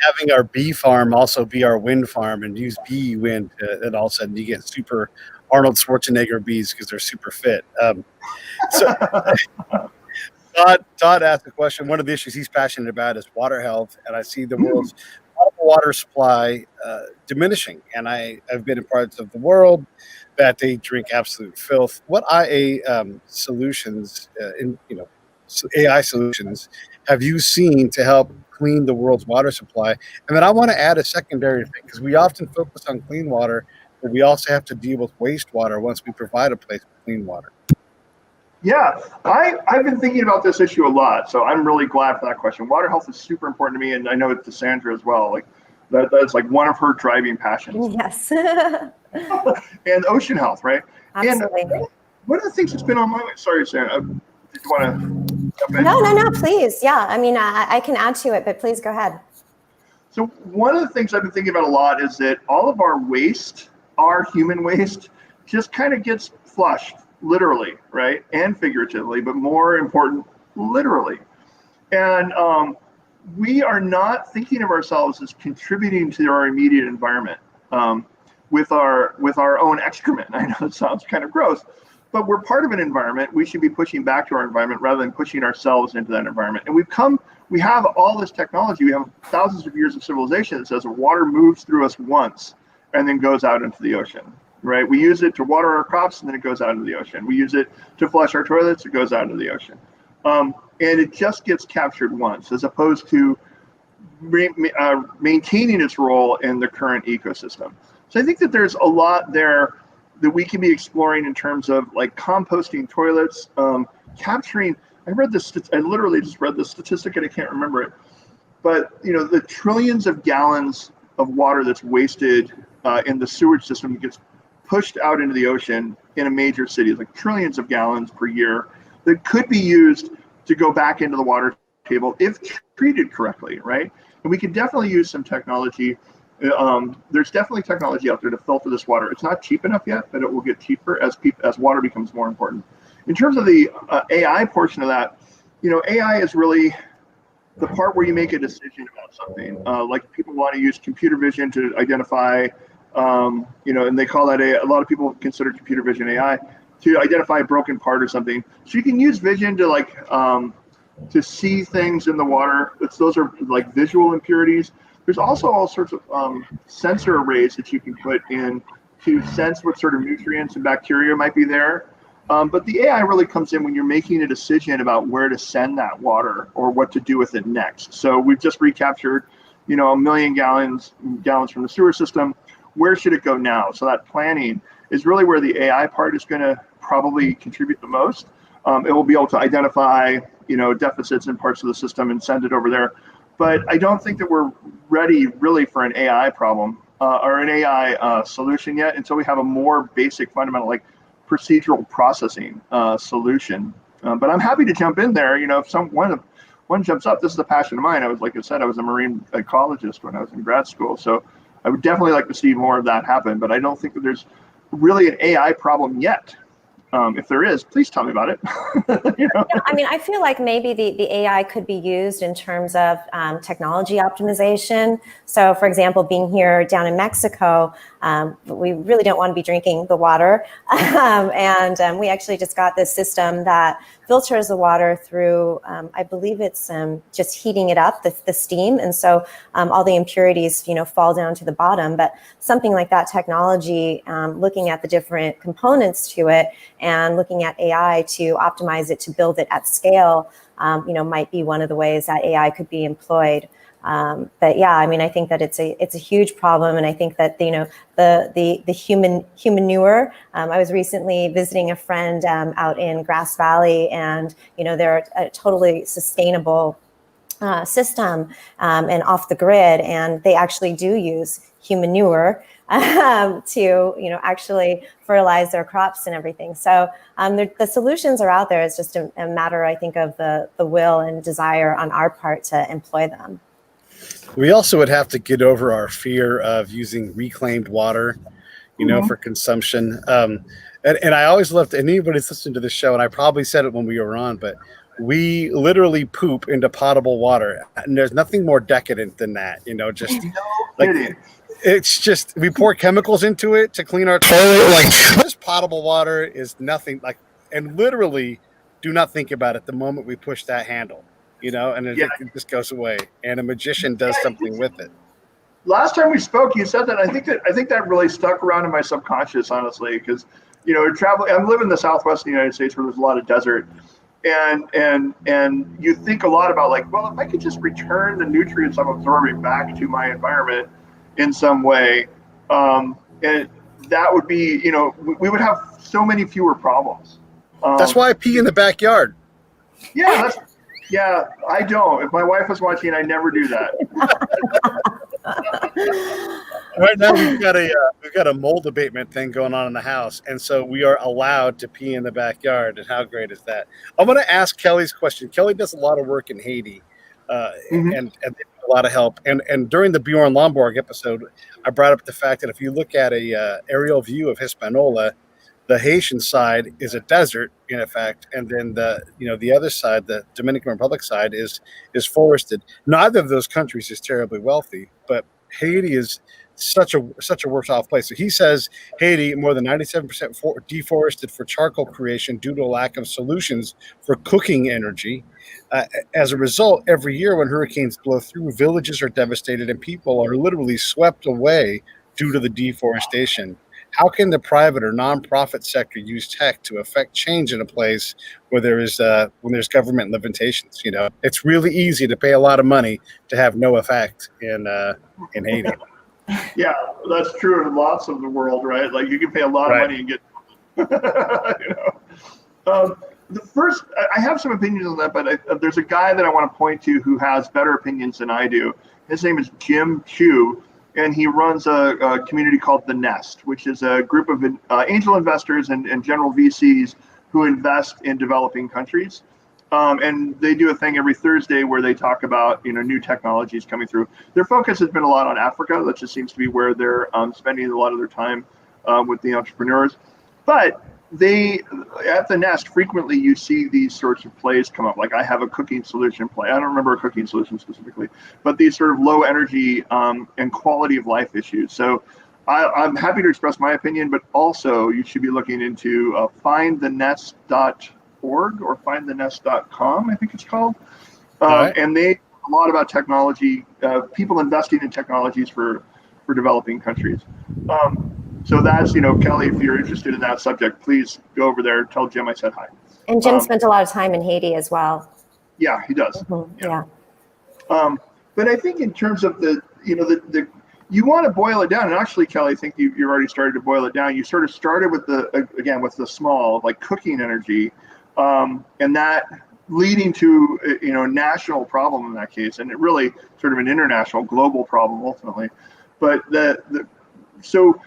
Having our bee farm also be our wind farm and use bee wind, and all of a sudden you get super Arnold Schwarzenegger bees because they're super fit. Todd asked a question. One of the issues he's passionate about is water health, and I see the world's water supply diminishing. And I've been in parts of the world that they drink absolute filth. What solutions, AI solutions, have you seen to help clean the world's water supply? And then I want to add a secondary thing, because we often focus on clean water, but we also have to deal with wastewater once we provide a place for clean water. Yeah, I've been thinking about this issue a lot, so I'm really glad for that question. Water health is super important to me, and I know it's to Sandra as well. Like, that's like one of her driving passions. Yes. And ocean health, right? Absolutely. And one of the things that's been on my mind, sorry, Sandra, did you want to jump in? No, please. Yeah, I mean, I can add to it, but please go ahead. So one of the things I've been thinking about a lot is that all of our waste, our human waste, just kind of gets flushed, literally, right? And figuratively, but more important, literally. And we are not thinking of ourselves as contributing to our immediate environment with our own excrement. I know it sounds kind of gross, but we're part of an environment. We should be pushing back to our environment rather than pushing ourselves into that environment. And we have all this technology. We have thousands of years of civilization that says water moves through us once and then goes out into the ocean, right? We use it to water our crops and then it goes out into the ocean. We use it to flush our toilets, it goes out into the ocean. And it just gets captured once, as opposed to maintaining its role in the current ecosystem. So I think that there's a lot there that we can be exploring in terms of like composting toilets, capturing. I literally just read this statistic and I can't remember it, but the trillions of gallons of water that's wasted in the sewage system gets pushed out into the ocean in a major city, like trillions of gallons per year, that could be used to go back into the water table if treated correctly, right? And we could definitely use some technology. There's definitely technology out there to filter this water. It's not cheap enough yet, but it will get cheaper as water becomes more important. In terms of the AI portion of that, AI is really the part where you make a decision about something. Like people want to use computer vision to identify, and they call that a lot of people consider computer vision AI to identify a broken part or something. So you can use vision to to see things in the water. Those are like visual impurities. There's also all sorts of sensor arrays that you can put in to sense what sort of nutrients and bacteria might be there. But the AI really comes in when you're making a decision about where to send that water or what to do with it next. So we've just recaptured, 1 million gallons from the sewer system. Where should it go now? So that planning is really where the AI part is going to probably contribute the most. It will be able to identify, deficits in parts of the system and send it over there. But I don't think that we're ready really for an AI problem or an AI solution yet until we have a more basic fundamental like procedural processing solution. But I'm happy to jump in there. If one jumps up, this is a passion of mine. I was a marine ecologist when I was in grad school. So I would definitely like to see more of that happen. But I don't think that there's really an AI problem yet. If there is, please tell me about it. I feel like maybe the AI could be used in terms of technology optimization. So, for example, being here down in Mexico, we really don't want to be drinking the water. And we actually just got this system that filters the water through, I believe it's just heating it up, the steam. And so all the impurities, fall down to the bottom. But something like that technology, looking at the different components to it and looking at AI to optimize it, to build it at scale, might be one of the ways that AI could be employed. But yeah, I think that it's a huge problem, and I think that the humanure. I was recently visiting a friend out in Grass Valley, and they're a totally sustainable system and off the grid, and they actually do use humanure to actually fertilize their crops and everything. So the solutions are out there. It's just a matter, I think, of the will and desire on our part to employ them. We also would have to get over our fear of using reclaimed water, for consumption. And I always loved, and anybody's listening to this show, and I probably said it when we were on, but we literally poop into potable water. And there's nothing more decadent than that, just like it's just, we pour chemicals into it to clean our toilet. Like this potable water is nothing like, and literally do not think about it the moment we push that handle. And it just goes away, and a magician does something with it. Last time we spoke, you said that. I think that really stuck around in my subconscious, honestly, because I'm living in the Southwest of the United States where there's a lot of desert, and you think a lot about like, well, if I could just return the nutrients I'm absorbing back to my environment in some way, and that would be, we would have so many fewer problems. That's why I pee in the backyard. Yeah, I don't. If my wife was watching, I never do that. Right now, we've got a mold abatement thing going on in the house, and so we are allowed to pee in the backyard. And how great is that? I'm going to ask Kelly's question. Kelly does a lot of work in Haiti, and a lot of help. And during the Bjorn Lomborg episode, I brought up the fact that if you look at a aerial view of Hispaniola, the Haitian side is a desert, in effect, and then the other side, the Dominican Republic side, is forested. Neither of those countries is terribly wealthy, but Haiti is such a worse off place. So he says Haiti more than 97% deforested for charcoal creation due to a lack of solutions for cooking energy. As a result, every year when hurricanes blow through, villages are devastated and people are literally swept away due to the deforestation. How can the private or nonprofit sector use tech to affect change in a place where there's government limitations? It's really easy to pay a lot of money to have no effect in Haiti. Yeah, that's true in lots of the world, right? Like you can pay a lot of money and get. I have some opinions on that, but there's a guy that I want to point to who has better opinions than I do. His name is Jim Chu. and he runs a community called The Nest, which is a group of angel investors and general VCs who invest in developing countries. And they do a thing every Thursday where they talk about new technologies coming through. Their focus has been a lot on Africa. That just seems to be where they're spending a lot of their time with the entrepreneurs. But they, at The Nest, frequently you see these sorts of plays come up. Like, I have a cooking solution play. I don't remember a cooking solution specifically, but these sort of low energy and quality of life issues. So I'm happy to express my opinion, but also you should be looking into findthenest.org or findthenest.com, I think it's called. Right. And they a lot about technology, people investing in technologies for developing countries. So that's, Kelly, if you're interested in that subject, please go over there. Tell Jim I said hi. And Jim spent a lot of time in Haiti as well. Yeah, he does. Mm-hmm. Yeah. But I think in terms of the you want to boil it down. And actually, Kelly, I think you've already started to boil it down. You sort of started with with the small, like cooking energy, and that leading to a national problem in that case, and it really sort of an international, global problem ultimately. But so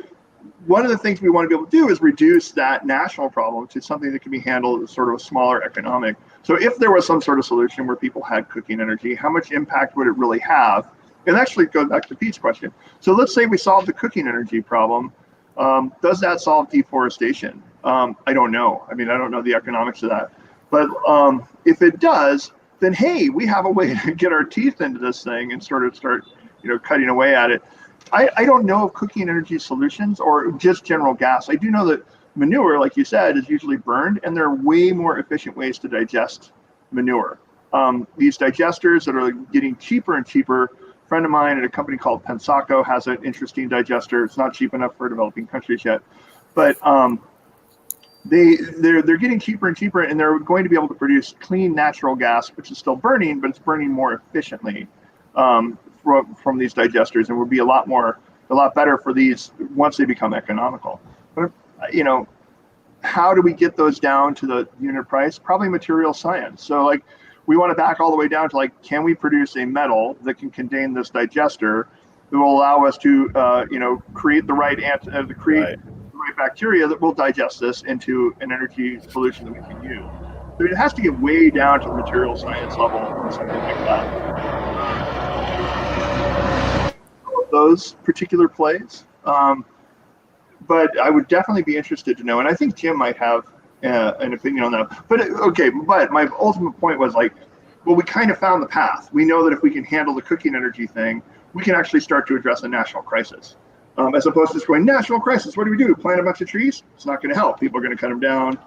one of the things we want to be able to do is reduce that national problem to something that can be handled as sort of a smaller economic. So if there was some sort of solution where people had cooking energy, how much impact would it really have? And actually goes back to Pete's question. So let's say we solve the cooking energy problem. Does that solve deforestation? I don't know. I mean, I don't know the economics of that. But if it does, then hey, we have a way to get our teeth into this thing and sort of start, cutting away at it. I don't know of cooking energy solutions or just general gas. I do know that manure, like you said, is usually burned, and there are way more efficient ways to digest manure. These digesters that are getting cheaper and cheaper. A friend of mine at a company called Pensaco has an interesting digester. It's not cheap enough for developing countries yet, but they're getting cheaper and cheaper, and they're going to be able to produce clean natural gas, which is still burning, but it's burning more efficiently from these digesters, and would be a lot better for these once they become economical. But how do we get those down to the unit price? Probably material science. So we want to back all the way down to can we produce a metal that can contain this digester that will allow us to create the right bacteria that will digest this into an energy solution that we can use. So it has to get way down to the material science level or something like that. Those particular plays, but I would definitely be interested to know, and I think Jim might have an opinion on that. But my ultimate point was we kind of found the path. We know that if we can handle the cooking energy thing, we can actually start to address a national crisis, as opposed to just going national crisis. What do? Plant a bunch of trees? It's not going to help. People are going to cut them down.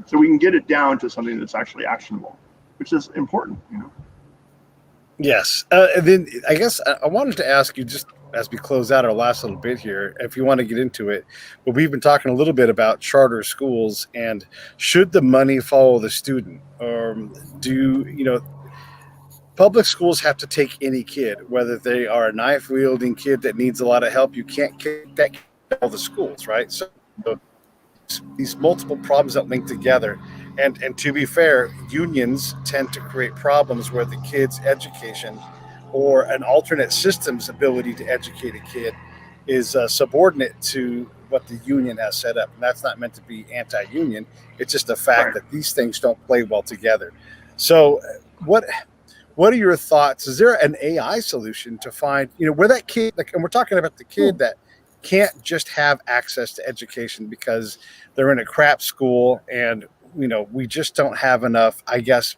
So we can get it down to something that's actually actionable, which is important. Yes. And then I guess I wanted to ask you, just as we close out our last little bit here, if you want to get into it, but we've been talking a little bit about charter schools and should the money follow the student? Public schools have to take any kid, whether they are a knife wielding kid that needs a lot of help. You can't kick that kid out of all the schools, right? So these multiple problems that link together. And to be fair, unions tend to create problems where the kid's education or an alternate system's ability to educate a kid is subordinate to what the union has set up. And that's not meant to be anti-union. It's just a fact that these things don't play well together. So what are your thoughts? Is there an AI solution to find, where that kid, and we're talking about the kid that can't just have access to education because they're in a crap school and we just don't have enough, I guess,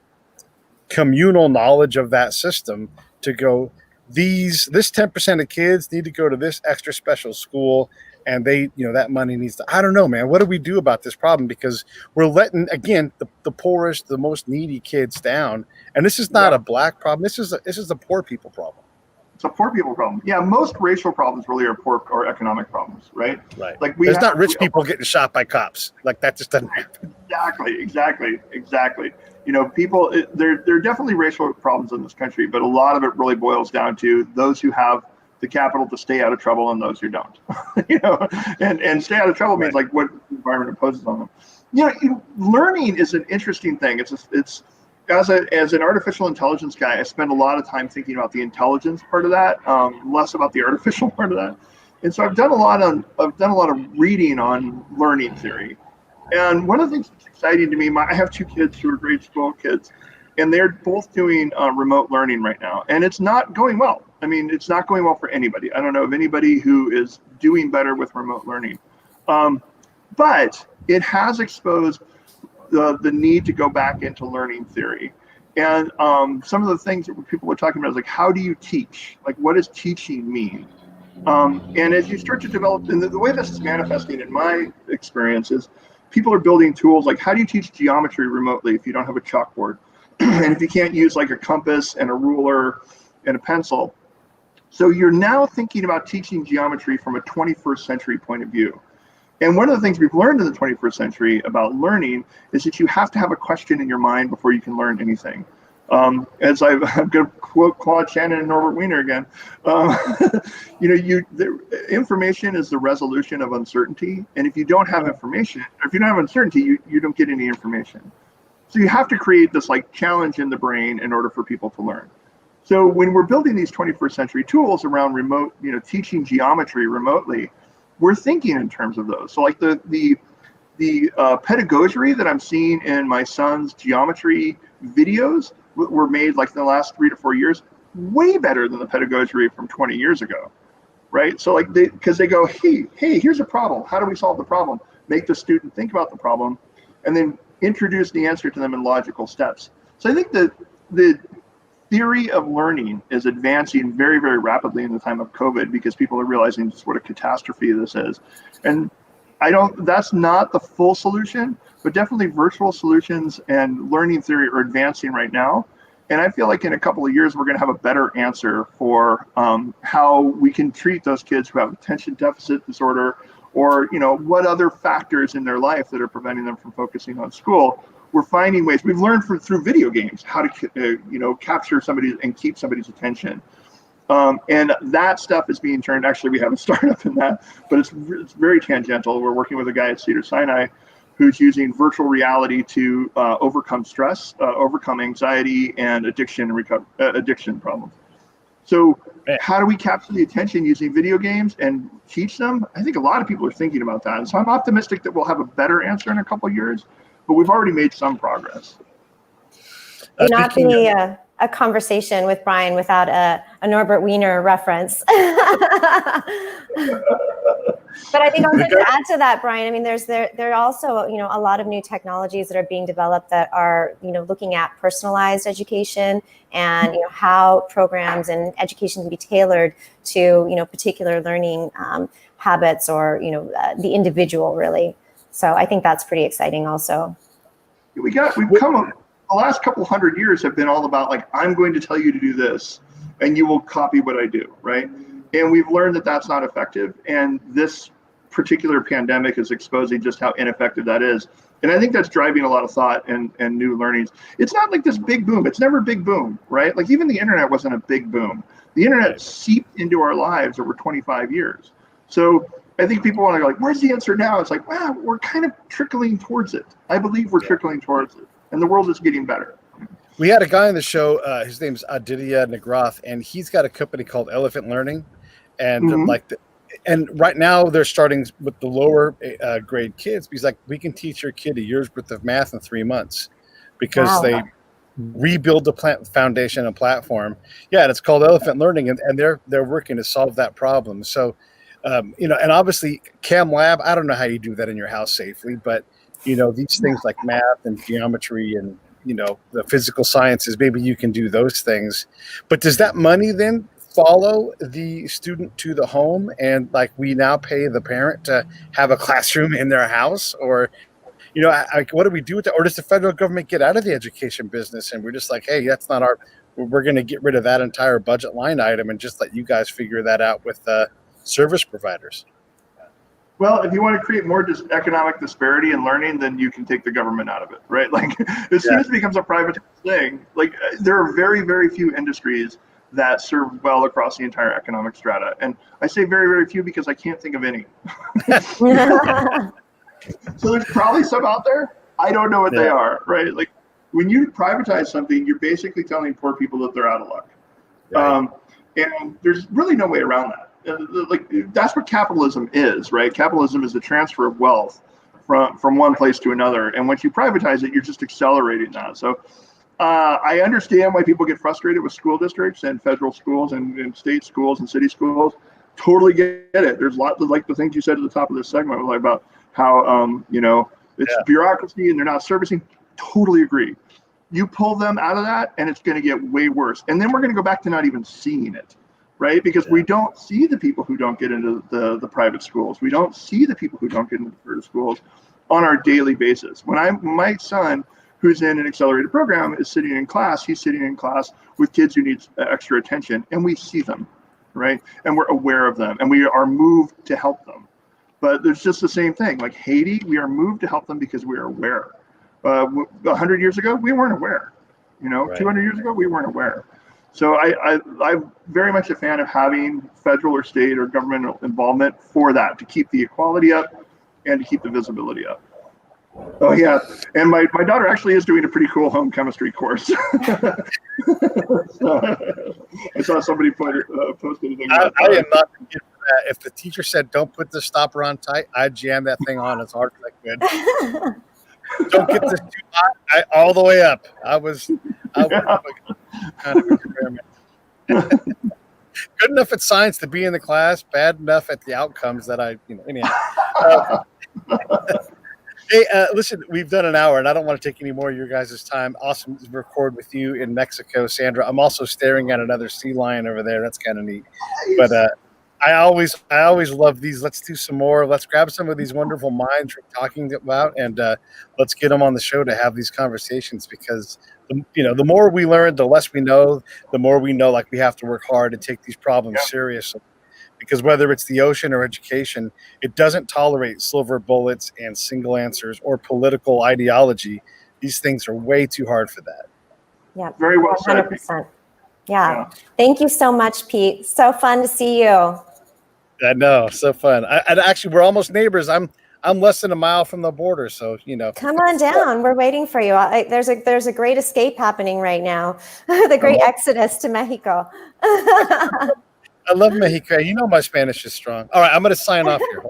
communal knowledge of that system to go, this 10% of kids need to go to this extra special school, and they, that money needs to, I don't know, man, what do we do about this problem? Because we're letting, again, the poorest, the most needy kids down. And this is not a black problem. This is a poor people problem. It's a poor people problem. Yeah, most racial problems really are poor or economic problems, right? Right. There's not rich people getting shot by cops. That just doesn't happen. Exactly. People, there are definitely racial problems in this country, but a lot of it really boils down to those who have the capital to stay out of trouble and those who don't. And stay out of trouble means what the environment imposes on them. Learning is an interesting thing. as an artificial intelligence guy, I spend a lot of time thinking about the intelligence part of that, less about the artificial part of that. And so I've done a lot of reading on learning theory. And one of the things that's exciting to me, I have two kids who are grade school kids, and they're both doing remote learning right now, and it's not going well. I mean, it's not going well for anybody. I don't know of anybody who is doing better with remote learning, but it has exposed the need to go back into learning theory. And some of the things that people were talking about is like, how do you teach? Like, what does teaching mean? And as you start to develop, and the way this is manifesting in my experience is people are building tools like, how do you teach geometry remotely if you don't have a chalkboard? And if you can't use like a compass and a ruler and a pencil? So you're now thinking about teaching geometry from a 21st century point of view. And one of the things we've learned in the 21st century about learning is that you have to have a question in your mind before you can learn anything. I'm going to quote Claude Shannon and Norbert Wiener again. Information is the resolution of uncertainty. And if you don't have information, or if you don't have uncertainty, you don't get any information. So you have to create this like challenge in the brain in order for people to learn. So when we're building these 21st century tools around remote, teaching geometry remotely, we're thinking in terms of those. So like the pedagogy that I'm seeing in my son's geometry videos were made like in the last 3 to 4 years, way better than the pedagogy from 20 years ago, right? So like because they go, hey, here's a problem. How do we solve the problem? Make the student think about the problem, and then introduce the answer to them in logical steps. So I think that the theory of learning is advancing very, very rapidly in the time of COVID because people are realizing just what a catastrophe this is. And that's not the full solution, but definitely virtual solutions and learning theory are advancing right now. And I feel like in a couple of years, we're going to have a better answer for how we can treat those kids who have attention deficit disorder, or what other factors in their life that are preventing them from focusing on school. We're finding ways. We've learned through video games how to capture somebody and keep somebody's attention. And that stuff is being turned. Actually, we have a startup in that, but it's very tangential. We're working with a guy at Cedars-Sinai who's using virtual reality to overcome stress, overcome anxiety, and addiction problems. So how do we capture the attention using video games and teach them? I think a lot of people are thinking about that. And so I'm optimistic that we'll have a better answer in a couple of years, but we've already made some progress. Would not be a conversation with Brian without a Norbert Wiener reference. But I think also to add to that, Brian, I mean, there are also, a lot of new technologies that are being developed that are, looking at personalized education and, how programs and education can be tailored to, particular learning habits or, the individual really. So I think that's pretty exciting also. The last couple 100 years have been all about like, I'm going to tell you to do this and you will copy what I do, right? And we've learned that that's not effective. And this particular pandemic is exposing just how ineffective that is. And I think that's driving a lot of thought and new learnings. It's not like this big boom. It's never a big boom, right? Like even the internet wasn't a big boom. The internet seeped into our lives over 25 years. So I think people want to go like, where's the answer now? It's like, wow, we're kind of trickling towards it. I believe we're trickling towards it. And the world is getting better. We had a guy on the show, his name's Aditya Nagrath, and he's got a company called Elephant Learning. And and right now they're starting with the lower grade kids. He's like, we can teach your kid a year's worth of math in 3 months because they rebuild the foundation and platform. Yeah, and it's called Elephant Learning, and they're working to solve that problem. So, and obviously Cam Lab, I don't know how you do that in your house safely, but these things like math and geometry and, the physical sciences, maybe you can do those things. But does that money then follow the student to the home? And like we now pay the parent to have a classroom in their house? Or, what do we do with that? Or does the federal government get out of the education business and we're just like, hey, that's not we're going to get rid of that entire budget line item and just let you guys figure that out with service providers? Well, if you want to create more economic disparity in learning, then you can take the government out of it, right? Like as soon as it becomes a private thing, like there are very, very few industries that serve well across the entire economic strata. And I say very, very few because I can't think of any. So there's probably some out there. I don't know what they are, right? Like when you privatize something, you're basically telling poor people that they're out of luck. Right. And there's really no way around that. Like that's what capitalism is, right? Capitalism is the transfer of wealth from one place to another. And once you privatize it, you're just accelerating that. So I understand why people get frustrated with school districts and federal schools and state schools and city schools. Totally get it. There's lots of like the things you said at the top of this segment like about how it's bureaucracy and they're not servicing. Totally agree. You pull them out of that and it's going to get way worse. And then we're going to go back to not even seeing it, right? Because we don't see the people who don't get into the private schools. We don't see the people who don't get into the private schools on our daily basis. When my son, who's in an accelerated program, is sitting in class, he's sitting in class with kids who need extra attention, and we see them, right? And we're aware of them, and we are moved to help them. But there's just the same thing. Like Haiti, we are moved to help them because we are aware. 100 years ago, we weren't aware. Right. 200 years ago, we weren't aware. So I'm very much a fan of having federal or state or government involvement for that, to keep the equality up and to keep the visibility up. Oh yeah, and my daughter actually is doing a pretty cool home chemistry course. I saw somebody posted a thing. I am not going to get that. If the teacher said don't put the stopper on tight, I'd jam that thing on as hard as I could. Don't get this too hot, all the way up. I was kind of experiment. Good enough at science to be in the class, bad enough at the outcomes that anyhow. Hey, listen, we've done an hour, and I don't want to take any more of your guys' time. Awesome to record with you in Mexico, Sandra. I'm also staring at another sea lion over there. That's kind of neat. But I always love these. Let's do some more. Let's grab some of these wonderful minds we're talking about, and let's get them on the show to have these conversations. Because the more we learn, the less we know. The more we know, like we have to work hard and take these problems seriously. Because whether it's the ocean or education, it doesn't tolerate silver bullets and single answers or political ideology. These things are way too hard for that. Yeah, very well 100%. said. Yeah. Thank you so much, Pete. So fun to see you. I know, so fun. And actually, we're almost neighbors. I'm less than a mile from the border, so Come on down. We're waiting for you. There's a great escape happening right now. The great exodus to Mexico. I love Mexico. My Spanish is strong. All right, I'm going to sign off here.